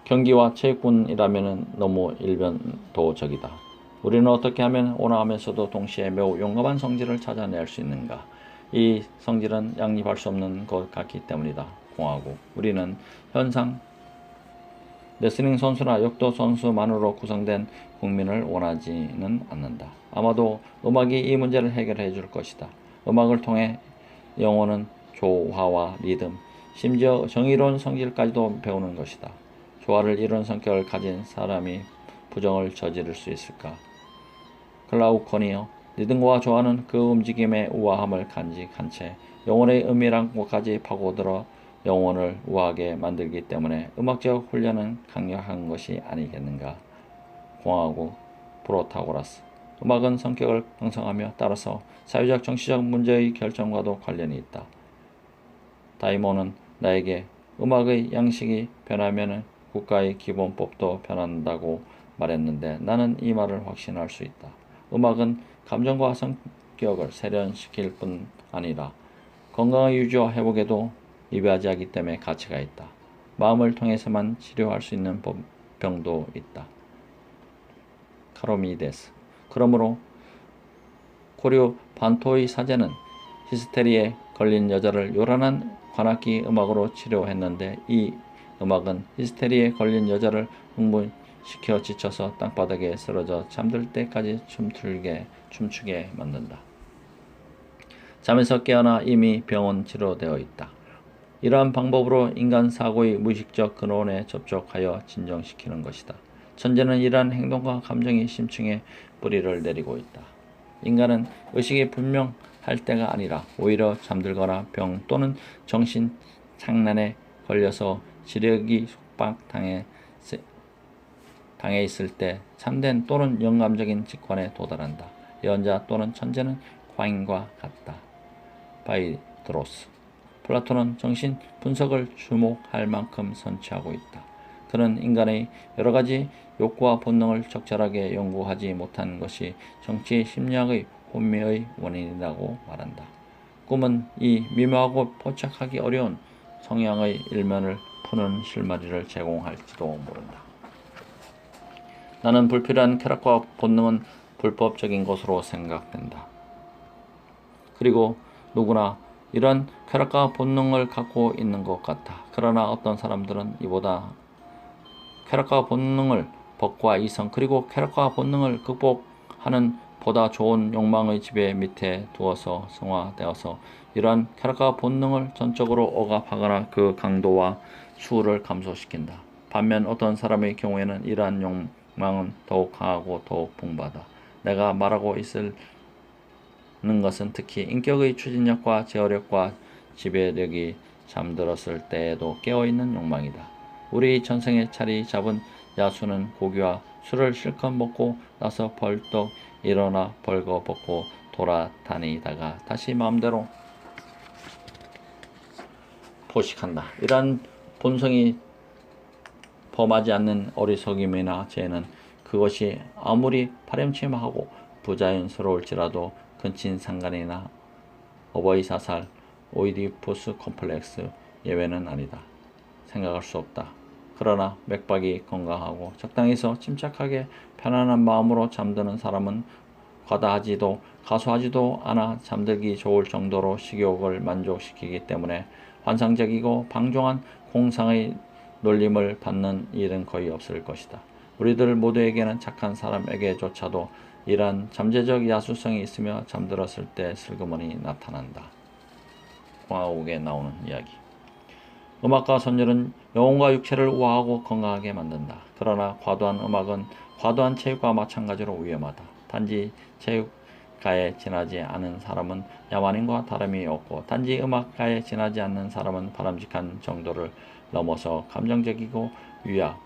경기와 체육군이라면 너무 일변도적이다. 우리는 어떻게 하면 온화하면서도 동시에 매우 용감한 성질을 찾아낼 수 있는가? 이 성질은 양립할 수 없는 것 같기 때문이다. 공화국. 우리는 현상 레슬링 선수나 역도 선수만으로 구성된 국민을 원하지는 않는다. 아마도 음악이 이 문제를 해결해 줄 것이다. 음악을 통해 영혼은 조화와 리듬, 심지어 정의로운 성질까지도 배우는 것이다. 조화를 이룬 성격을 가진 사람이 부정을 저지를 수 있을까? 클라우컨이여, 리듬과 조화는 그 움직임의 우아함을 간직한 채 영혼의 은밀한 곳까지 파고들어 영혼을 우아하게 만들기 때문에 음악적 훈련은 강력한 것이 아니겠는가? 공화국. 프로타고라스. 음악은 성격을 형성하며 따라서 사회적 정치적 문제의 결정과도 관련이 있다. 다이몬은 나에게 음악의 양식이 변하면 국가의 기본법도 변한다고 말했는데 나는 이 말을 확신할 수 있다. 음악은 감정과 성격을 세련시킬 뿐 아니라 건강의 유지와 회복에도 이바지하기 때문에 가치가 있다. 마음을 통해서만 치료할 수 있는 병도 있다. 카로미데스. 그러므로 고려 반토의 사제는 히스테리에 걸린 여자를 요란한 관악기 음악으로 치료했는데 이 음악은 히스테리에 걸린 여자를 흥분시켜 지쳐서 땅바닥에 쓰러져 잠들 때까지 춤추게 만든다. 잠에서 깨어나 이미 병원 치료되어 있다. 이러한 방법으로 인간 사고의 무의식적 근원에 접촉하여 진정시키는 것이다. 천재는 이러한 행동과 감정이 심층에 뿌리를 내리고 있다. 인간은 의식이 분명할 때가 아니라 오히려 잠들거나 병 또는 정신 착란에 걸려서 지력이 속박당해 있을 때 참된 또는 영감적인 직관에 도달한다. 예언자 또는 천재는 과인과 같다. 바이드로스. 플라톤은 정신 분석을 주목할 만큼 선취하고 있다. 그는 인간의 여러 가지 욕구와 본능을 적절하게 연구하지 못한 것이 정치 심리학의 혼미의 원인이라고 말한다. 꿈은 이 미묘하고 포착하기 어려운 성향의 일면을 푸는 실마리를 제공할지도 모른다. 나는 불필요한 쾌락과 본능은 불법적인 것으로 생각된다. 그리고 누구나 이런 쾌락과 본능을 갖고 있는 것 같아. 그러나 어떤 사람들은 이보다 쾌락과 본능을 법과 이성 그리고 쾌락과 본능을 극복하는 보다 좋은 욕망의 지배 밑에 두어서 성화되어서 이러한 쾌락과 본능을 전적으로 억압하거나 그 강도와 수를 감소시킨다. 반면 어떤 사람의 경우에는 이러한 욕망은 더욱 강하고 더욱 풍부하다. 내가 말하고 있는 것은 특히 인격의 추진력과 제어력과 지배력이 잠들었을 때에도 깨어있는 욕망이다. 우리 전생에 자리 잡은 야수는 고기와 술을 실컷 먹고 나서 벌떡 일어나 벌거벗고 돌아다니다가 다시 마음대로 포식한다. 이러한 본성이 범하지 않는 어리석음이나 죄는 그것이 아무리 파렴치하고 부자연스러울지라도 근친상간이나 어버이사살, 오이디푸스 컴플렉스 예외는 아니다. 생각할 수 없다. 그러나 맥박이 건강하고 적당해서 침착하게 편안한 마음으로 잠드는 사람은 과다하지도 가소하지도 않아 잠들기 좋을 정도로 식욕을 만족시키기 때문에 환상적이고 방종한 공상의 놀림을 받는 일은 거의 없을 것이다. 우리들 모두에게는 착한 사람에게조차도 이러한 잠재적 야수성이 있으며 잠들었을 때 슬그머니 나타난다. 공화국에 나오는 이야기. 음악과 선율은 영혼과 육체를 우아하고 건강하게 만든다. 그러나 과도한 음악은 과도한 체육과 마찬가지로 위험하다. 단지 체육가에 지나지 않은 사람은 야만인과 다름이 없고 단지 음악가에 지나지 않는 사람은 바람직한 정도를 넘어서 감정적이고 유약하다.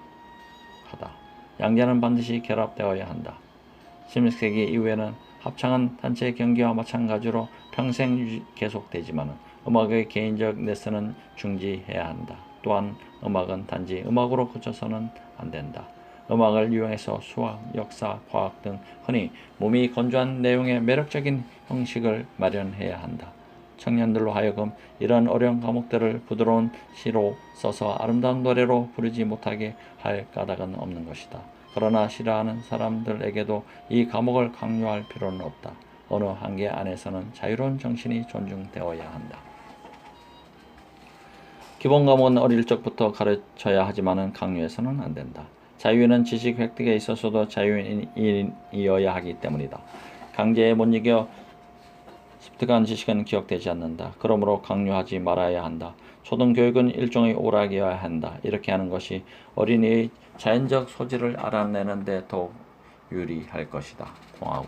양자는 반드시 결합되어야 한다. 16세기 이후에는 합창은 단체 경기와 마찬가지로 평생 계속되지만 음악의 개인적 레슨은 중지해야 한다. 또한 음악은 단지 음악으로 그쳐서는 안 된다. 음악을 이용해서 수학, 역사, 과학 등 흔히 몸이 건조한 내용의 매력적인 형식을 마련해야 한다. 청년들로 하여금 이런 어려운 과목들을 부드러운 시로 써서 아름다운 노래로 부르지 못하게 할 까닭은 없는 것이다. 그러나 싫어하는 사람들에게도 이 과목을 강요할 필요는 없다. 어느 한계 안에서는 자유로운 정신이 존중되어야 한다. 기본 과목은 어릴 적부터 가르쳐야 하지만 강요해서는 안 된다. 자유인은 지식 획득에 있어서도 자유인이어야 하기 때문이다. 강제에 못 이겨 습득한 지식은 기억되지 않는다. 그러므로 강요하지 말아야 한다. 초등교육은 일종의 오락이어야 한다. 이렇게 하는 것이 어린이의 자연적 소질을 알아내는 데 더욱 유리할 것이다. 공하고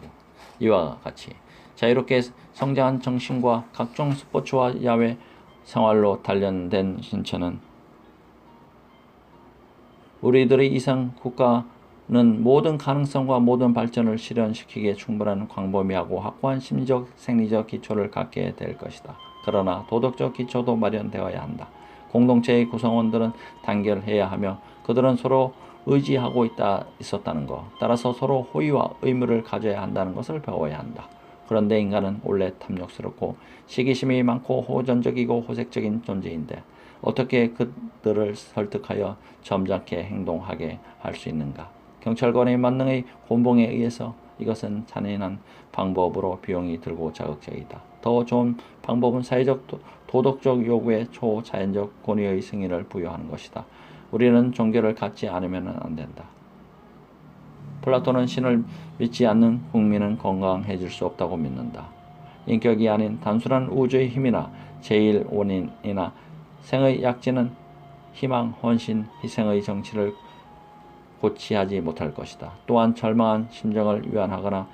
이와 같이 자유롭게 성장한 정신과 각종 스포츠와 야외 생활로 단련된 신체는 우리들의 이상 국가는 모든 가능성과 모든 발전을 실현시키기에 충분한 광범위하고 확고한 심리적, 생리적 기초를 갖게 될 것이다. 그러나 도덕적 기초도 마련되어야 한다. 공동체의 구성원들은 단결해야 하며 그들은 서로 의지하고 있었다는 것, 따라서 서로 호의와 의무를 가져야 한다는 것을 배워야 한다. 그런데 인간은 원래 탐욕스럽고 시기심이 많고 호전적이고 호색적인 존재인데 어떻게 그들을 설득하여 점잖게 행동하게 할 수 있는가? 경찰관의 만능의 곤봉에 의해서 이것은 잔인한 방법으로 비용이 들고 자극적이다. 더 좋은 방법은 사회적 도덕적 요구에 초자연적 권위의 승인을 부여하는 것이다. 우리는 종교를 갖지 않으면 안 된다. 플라톤은 신을 믿지 않는 국민은 건강해질 수 없다고 믿는다. 인격이 아닌 단순한 우주의 힘이나 제일 원인이나 생의 약진은 희망, 헌신, 희생의 정치를 고치하지 못할 것이다. 또한 절망한 심정을 위안하거나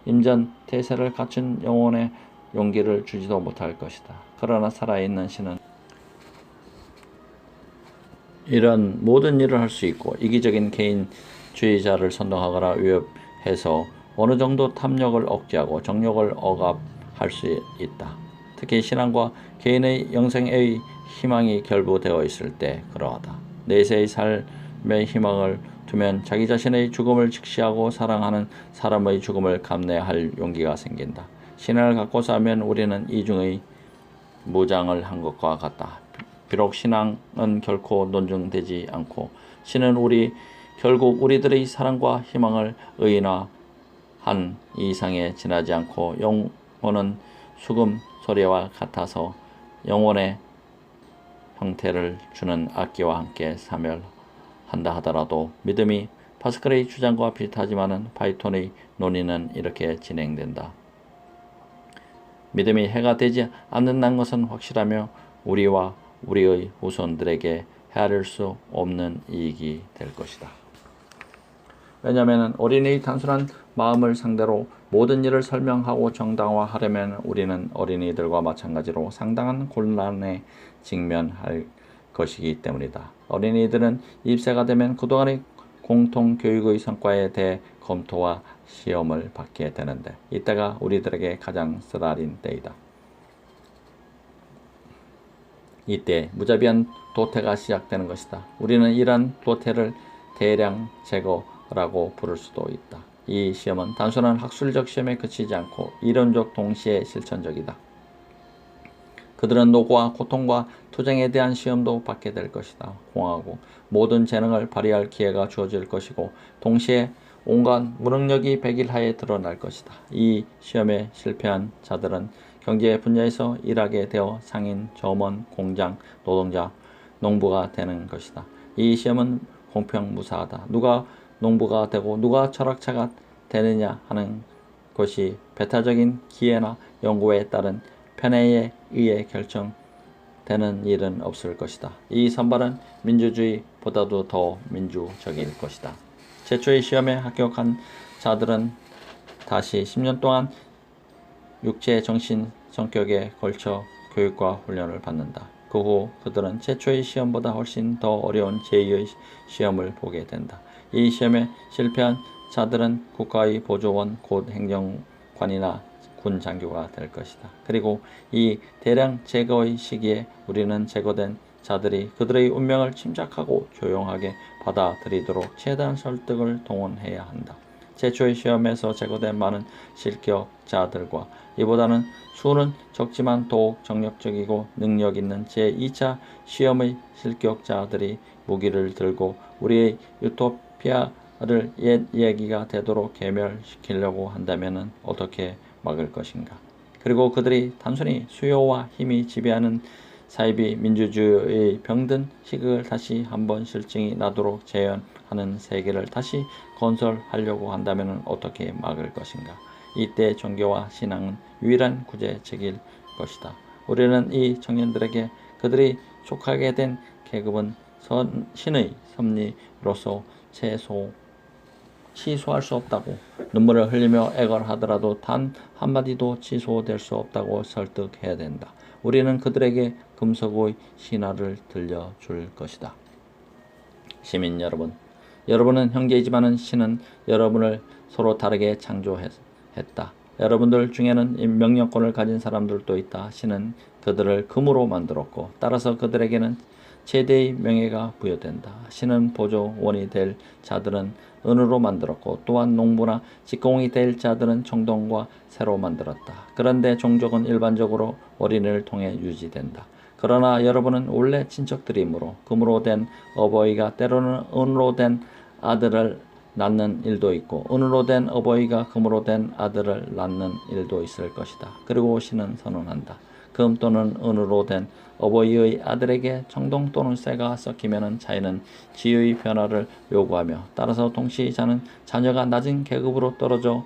임전태세를 갖춘 영혼에 용기를 주지도 못할 것이다. 그러나 살아있는 신은 이런 모든 일을 할 수 있고 이기적인 개인주의자를 선동하거나 위협해서 어느 정도 탐욕을 억제하고 정욕을 억압할 수 있다. 특히 신앙과 개인의 영생의 희망이 결부되어 있을 때 그러하다. 내세의 삶의 희망을 두면 자기 자신의 죽음을 직시하고 사랑하는 사람의 죽음을 감내할 용기가 생긴다. 신앙을 갖고서 하면 우리는 이중의 무장을 한 것과 같다. 비록 신앙은 결코 논증되지 않고 신은 결국 우리들의 사랑과 희망을 의인화한 이상에 지나지 않고 영혼은 수금 소리와 같아서 영혼의 형태를 주는 악기와 함께 사멸한다 하더라도 믿음이 파스칼의 주장과 비슷하지만은 파이톤의 논의는 이렇게 진행된다. 믿음이 해가 되지 않는다는 것은 확실하며 우리와 우리의 후손들에게 헤아릴 수 없는 이익이 될 것이다. 왜냐하면 어린이의 단순한 마음을 상대로 모든 일을 설명하고 정당화하려면 우리는 어린이들과 마찬가지로 상당한 곤란에 직면할 것이기 때문이다. 어린이들은 입세가 되면 그동안의 공통교육의 성과에 대해 검토와 시험을 받게 되는데 이때가 우리들에게 가장 쓰라린 때이다. 이때 무자비한 도태가 시작되는 것이다. 우리는 이러한 도태를 대량 제거라고 부를 수도 있다. 이 시험은 단순한 학술적 시험에 그치지 않고 이론적 동시에 실천적이다. 그들은 노고와 고통과 투쟁에 대한 시험도 받게 될 것이다. 공하고 모든 재능을 발휘할 기회가 주어질 것이고 동시에 온갖 무능력이 백일하에 드러날 것이다. 이 시험에 실패한 자들은 경제 분야에서 일하게 되어 상인, 점원, 공장, 노동자, 농부가 되는 것이다. 이 시험은 공평무사하다. 누가 농부가 되고 누가 철학자가 되느냐 하는 것이 배타적인 기회나 연구에 따른 편애에 의해 결정되는 일은 없을 것이다. 이 선발은 민주주의보다도 더 민주적일 것이다. 최초의 시험에 합격한 자들은 다시 10년 동안 육체, 정신, 성격에 걸쳐 교육과 훈련을 받는다. 그 후 그들은 최초의 시험보다 훨씬 더 어려운 제2의 시험을 보게 된다. 이 시험에 실패한 자들은 국가의 보조원, 곧 행정관이나 군 장교가 될 것이다. 그리고 이 대량 제거의 시기에 우리는 제거된 자들이 그들의 운명을 침착하고 조용하게 받아들이도록 최대한 설득을 동원해야 한다. 최초의 시험에서 제거된 많은 실격자들과 이보다는 수는 적지만 더욱 정력적이고 능력 있는 제2차 시험의 실격자들이 무기를 들고 우리의 유토피아를 옛 얘기가 되도록 괴멸시키려고 한다면 어떻게 막을 것인가? 그리고 그들이 단순히 수요와 힘이 지배하는 사이비 민주주의의 병든 희극을 다시 한번 실증이 나도록 재현하는 세계를 다시 건설하려고 한다면 어떻게 막을 것인가? 이때 종교와 신앙은 유일한 구제책일 것이다. 우리는 이 청년들에게 그들이 속하게 된 계급은 신의 섭리로서 취소할 수 없다고, 눈물을 흘리며 애걸하더라도 단 한마디도 취소될 수 없다고 설득해야 된다. 우리는 그들에게 금속의 신화를 들려줄 것이다. 시민 여러분, 여러분은 형제이지만 신은 여러분을 서로 다르게 창조했다. 여러분들 중에는 명령권을 가진 사람들도 있다. 신은 그들을 금으로 만들었고 따라서 그들에게는 최대의 명예가 부여된다. 신은 보조원이 될 자들은 은으로 만들었고 또한 농부나 직공이 될 자들은 청동과 새로 만들었다. 그런데 종족은 일반적으로 어린이를 통해 유지된다. 그러나 여러분은 원래 친척들이므로 금으로 된 어버이가 때로는 은으로 된 아들을 낳는 일도 있고 은으로 된 어버이가 금으로 된 아들을 낳는 일도 있을 것이다. 그리고 신은 선언한다. 금 또는 은으로 된 어버이의 아들에게 청동 또는 쇠가 섞이면 자유는 지위의 변화를 요구하며 따라서 동시에 자녀가 낮은 계급으로 떨어져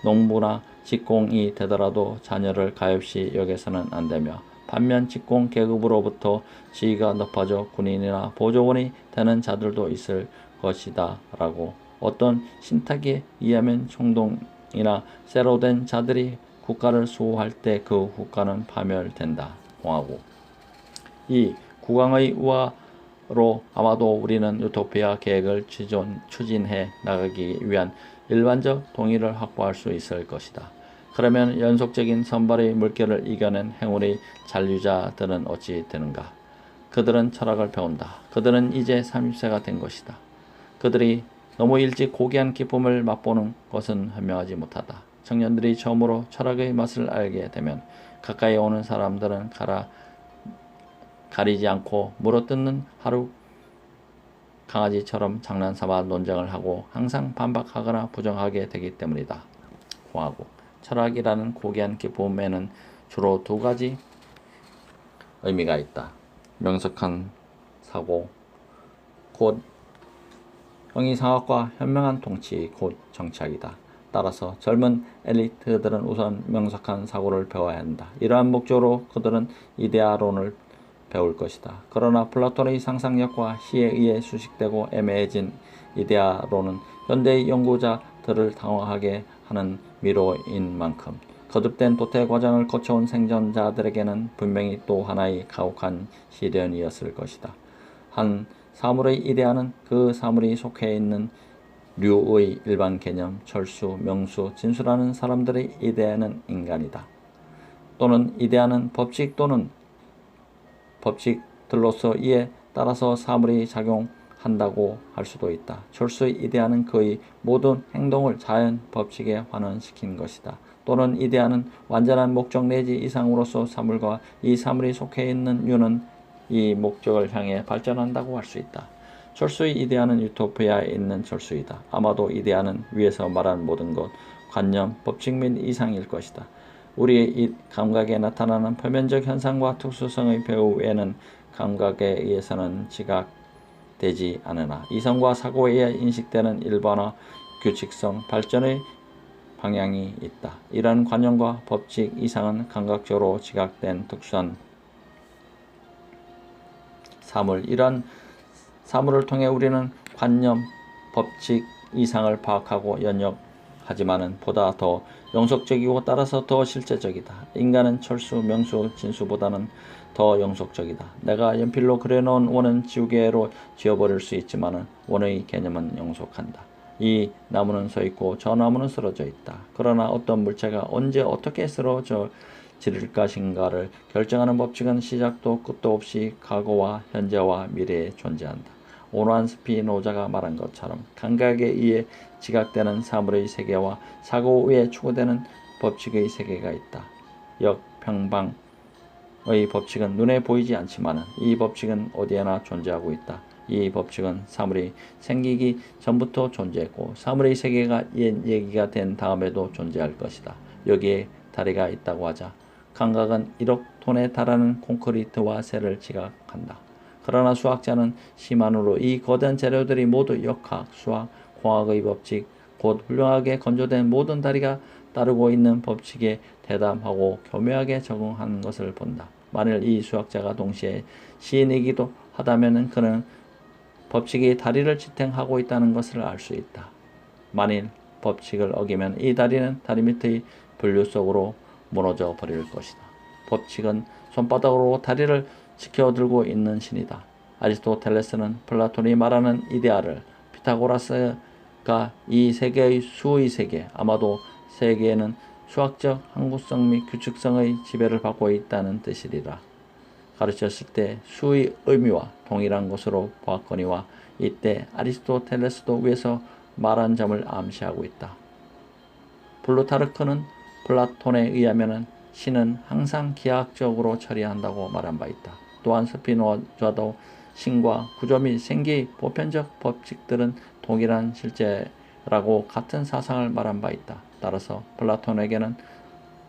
농부나 직공이 되더라도 자녀를 가엾이 여겨서는 안 되며 반면 직공 계급으로부터 지위가 높아져 군인이나 보조원이 되는 자들도 있을 것이다 라고. 어떤 신탁에 의하면 청동이나 쇠로 된 자들이 국가를 수호할 때 그 국가는 파멸된다. 공화국. 이 국왕의 우화로 아마도 우리는 유토피아 계획을 추진해 나가기 위한 일반적 동의를 확보할 수 있을 것이다. 그러면 연속적인 선발의 물결을 이겨낸 행운의 잔류자들은 어찌 되는가? 그들은 철학을 배운다. 그들은 이제 30세가 된 것이다. 그들이 너무 일찍 고귀한 기쁨을 맛보는 것은 현명하지 못하다. 청년들이 처음으로 철학의 맛을 알게 되면 가까이 오는 사람들은 가리지 않고 물어뜯는 하루 강아지처럼 장난삼아 논쟁을 하고 항상 반박하거나 부정하게 되기 때문이다. 공화국. 철학이라는 고귀한 기쁨에는 주로 두 가지 의미가 있다. 명석한 사고, 곧 형이상학과 현명한 통치, 곧 정치학이다. 따라서 젊은 엘리트들은 우선 명석한 사고를 배워야 한다. 이러한 목적으로 그들은 이데아론을 배울 것이다. 그러나 플라톤의 상상력과 시에 의해 수식되고 애매해진 이데아론은 현대의 연구자들을 당황하게 하는 미로인 만큼 거듭된 도태 과정을 거쳐온 생존자들에게는 분명히 또 하나의 가혹한 시련이었을 것이다. 한 사물의 이데아는 그 사물이 속해 있는 류의 일반 개념, 철수, 명수, 진수라는 사람들의 이데아는 인간이다. 또는 이데아는 법칙 또는 법칙들로서 이에 따라서 사물이 작용한다고 할 수도 있다. 철수의 이데아는 그의 모든 행동을 자연 법칙에 환원시킨 것이다. 또는 이데아는 완전한 목적 내지 이상으로서 사물과 이 사물이 속해 있는 유는 이 목적을 향해 발전한다고 할 수 있다. 철수의 이데아는 유토피아에 있는 철수이다. 아마도 이데아는 위에서 말한 모든 것, 관념, 법칙 및 이상일 것이다. 우리의 이 감각에 나타나는 표면적 현상과 특수성의 배후 외에는 감각에 의해서는 지각되지 않으나 이성과 사고에 의해 인식되는 일반화, 규칙성, 발전의 방향이 있다. 이러한 관념과 법칙 이상은 감각적으로 지각된 특수한 사물, 이러한 사물을 통해 우리는 관념, 법칙 이상을 파악하고 연역하지만은 보다 더 영속적이고 따라서 더 실제적이다. 인간은 철수, 명수, 진수보다는 더 영속적이다. 내가 연필로 그려놓은 원은 지우개로 지워버릴 수 있지만은 원의 개념은 영속한다. 이 나무는 서 있고 저 나무는 쓰러져 있다. 그러나 어떤 물체가 언제 어떻게 쓰러져 질 것인가를 결정하는 법칙은 시작도 끝도 없이 과거와 현재와 미래에 존재한다. 오노한 스피노자가 말한 것처럼 감각에 의해 지각되는 사물의 세계와 사고 외에 추구되는 법칙의 세계가 있다. 역평방의 법칙은 눈에 보이지 않지만 이 법칙은 어디에나 존재하고 있다. 이 법칙은 사물이 생기기 전부터 존재했고 사물의 세계가 옛 얘기가 된 다음에도 존재할 것이다. 여기에 다리가 있다고 하자 감각은 1억 톤에 달하는 콘크리트와 쇠를 지각한다. 그러나 수학자는 심한으로 이 거대한 재료들이 모두 역학, 수학, 공학의 법칙, 곧 훌륭하게 건조된 모든 다리가 따르고 있는 법칙에 대담하고 교묘하게 적응하는 것을 본다. 만일 이 수학자가 동시에 시인이기도 하다면 그는 법칙이 다리를 지탱하고 있다는 것을 알 수 있다. 만일 법칙을 어기면 이 다리는 다리 밑의 분류 속으로 무너져 버릴 것이다. 법칙은 손바닥으로 다리를 지켜들고 있는 신이다. 아리스토텔레스는 플라톤이 말하는 이데아를 피타고라스가 이 세계의 수의 세계, 아마도 세계에는 수학적 항구성 및 규칙성의 지배를 받고 있다는 뜻이리라. 가르쳤을 때 수의 의미와 동일한 것으로 보았거니와 이때 아리스토텔레스도 위에서 말한 점을 암시하고 있다. 플루타르크는 플라톤에 의하면 신은 항상 기하학적으로 처리한다고 말한 바 있다. 또한 스피노자도 신과 구조 및 생기 보편적 법칙들은 동일한 실제라고 같은 사상을 말한 바 있다. 따라서 플라톤에게는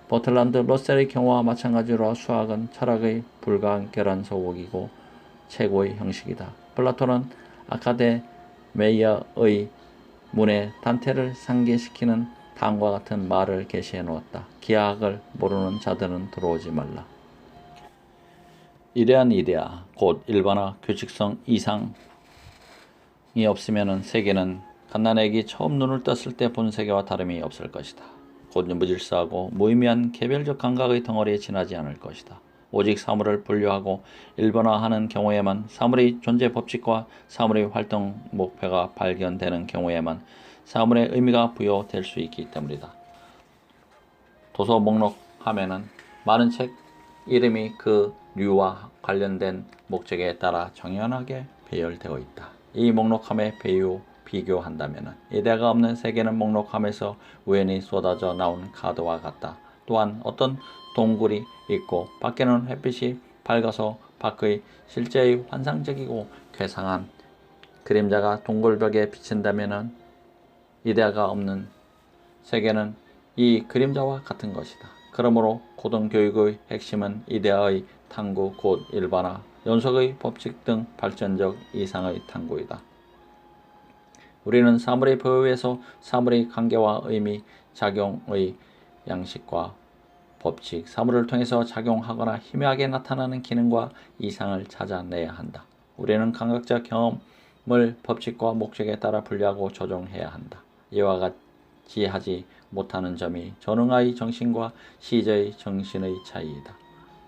버틀란드 러셀의 경우와 마찬가지로 수학은 철학의 불가결한 소극이고 최고의 형식이다. 플라톤은 아카데메이어의 문에 단테를 상기시키는 다음과 같은 말을 게시해 놓았다. 기하학을 모르는 자들은 들어오지 말라. 이러한 이데아, 곧 일반화 규칙성 이상이 없으면 세계는 갓난아기 처음 눈을 떴을 때 본 세계와 다름이 없을 것이다. 곧 무질서하고 무의미한 개별적 감각의 덩어리에 지나지 않을 것이다. 오직 사물을 분류하고 일반화하는 경우에만 사물의 존재 법칙과 사물의 활동 목표가 발견되는 경우에만 사물의 의미가 부여될 수 있기 때문이다. 도서 목록 하면은 많은 책 이름이 그 류와 관련된 목적에 따라 정연하게 배열되어 있다. 이 목록함에 비교한다면 이데아가 없는 세계는 목록함에서 우연히 쏟아져 나온 카드와 같다. 또한 어떤 동굴이 있고 밖에는 햇빛이 밝아서 밖의 실제의 환상적이고 괴상한 그림자가 동굴벽에 비친다면 이데아가 없는 세계는 이 그림자와 같은 것이다. 그러므로 고등교육의 핵심은 이데아의 탐구, 곧 일반화, 연속의 법칙 등 발전적 이상의 탐구이다. 우리는 사물의 보여에서 사물의 관계와 의미, 작용의 양식과 법칙, 사물을 통해서 작용하거나 희미하게 나타나는 기능과 이상을 찾아내야 한다. 우리는 감각적 경험을 법칙과 목적에 따라 분류하고 조정해야 한다. 이와 같이 하지 못하는 점이 전응아의 정신과 시저의 정신의 차이이다.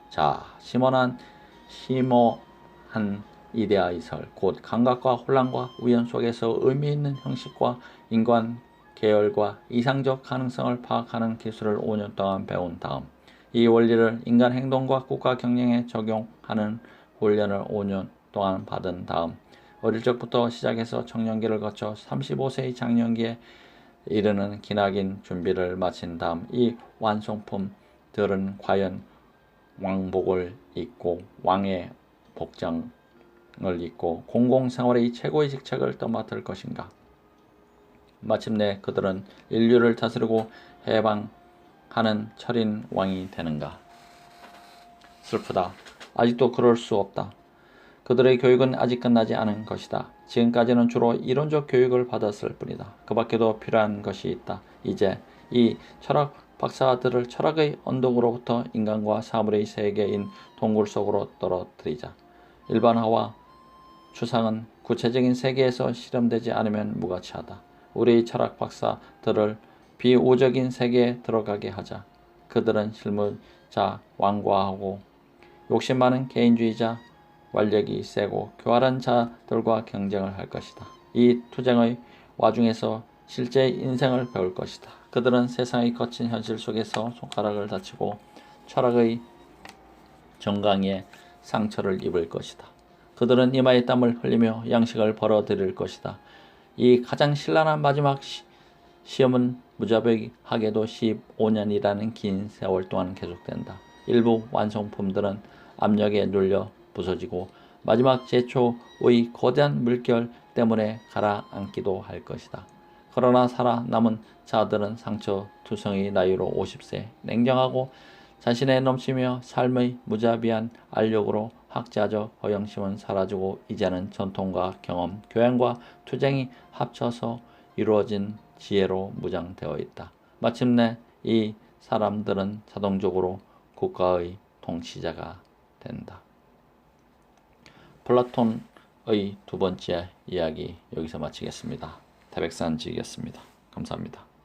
자, 심오한 이데아의 설, 곧 감각과 혼란과 우연 속에서 의미 있는 형식과 인간 계열과 이상적 가능성을 파악하는 기술을 5년 동안 배운 다음 이 원리를 인간 행동과 국가 경영에 적용하는 훈련을 5년 동안 받은 다음 어릴 적부터 시작해서 청년기를 거쳐 35세의 장년기에 이르는 기나긴 준비를 마친 다음 이 완성품들은 과연 왕복을 입고 왕의 복장을 입고 공공생활의 최고의 직책을 떠맡을 것인가? 마침내 그들은 인류를 다스리고 해방하는 철인 왕이 되는가? 슬프다. 아직도 그럴 수 없다. 그들의 교육은 아직 끝나지 않은 것이다. 지금까지는 주로 이론적 교육을 받았을 뿐이다. 그 밖에도 필요한 것이 있다. 이제 이 철학 박사들을 철학의 언덕으로부터 인간과 사물의 세계인 동굴 속으로 떨어뜨리자. 일반화와 추상은 구체적인 세계에서 실험되지 않으면 무가치하다. 우리 철학 박사들을 비우적인 세계에 들어가게 하자. 그들은 실무자, 완고하고 욕심 많은 개인주의자, 완력이 세고 교활한 자들과 경쟁을 할 것이다. 이 투쟁의 와중에서 실제 인생을 배울 것이다. 그들은 세상의 거친 현실 속에서 손가락을 다치고 철학의 정강이에 상처를 입을 것이다. 그들은 이마에 땀을 흘리며 양식을 벌어들일 것이다. 이 가장 신랄한 마지막 시험은 무자비하게도 15년이라는 긴 세월 동안 계속된다. 일부 완성품들은 압력에 눌려 부서지고 마지막 제초의 거대한 물결 때문에 가라앉기도 할 것이다. 그러나 살아남은 자들은 상처투성의 나이로 50세 냉정하고 자신에 넘치며 삶의 무자비한 알력으로 학자적 허영심은 사라지고 이제는 전통과 경험, 교양과 투쟁이 합쳐서 이루어진 지혜로 무장되어 있다. 마침내 이 사람들은 자동적으로 국가의 통치자가 된다. 플라톤의 두 번째 이야기 여기서 마치겠습니다. 태백산지였습니다. 감사합니다.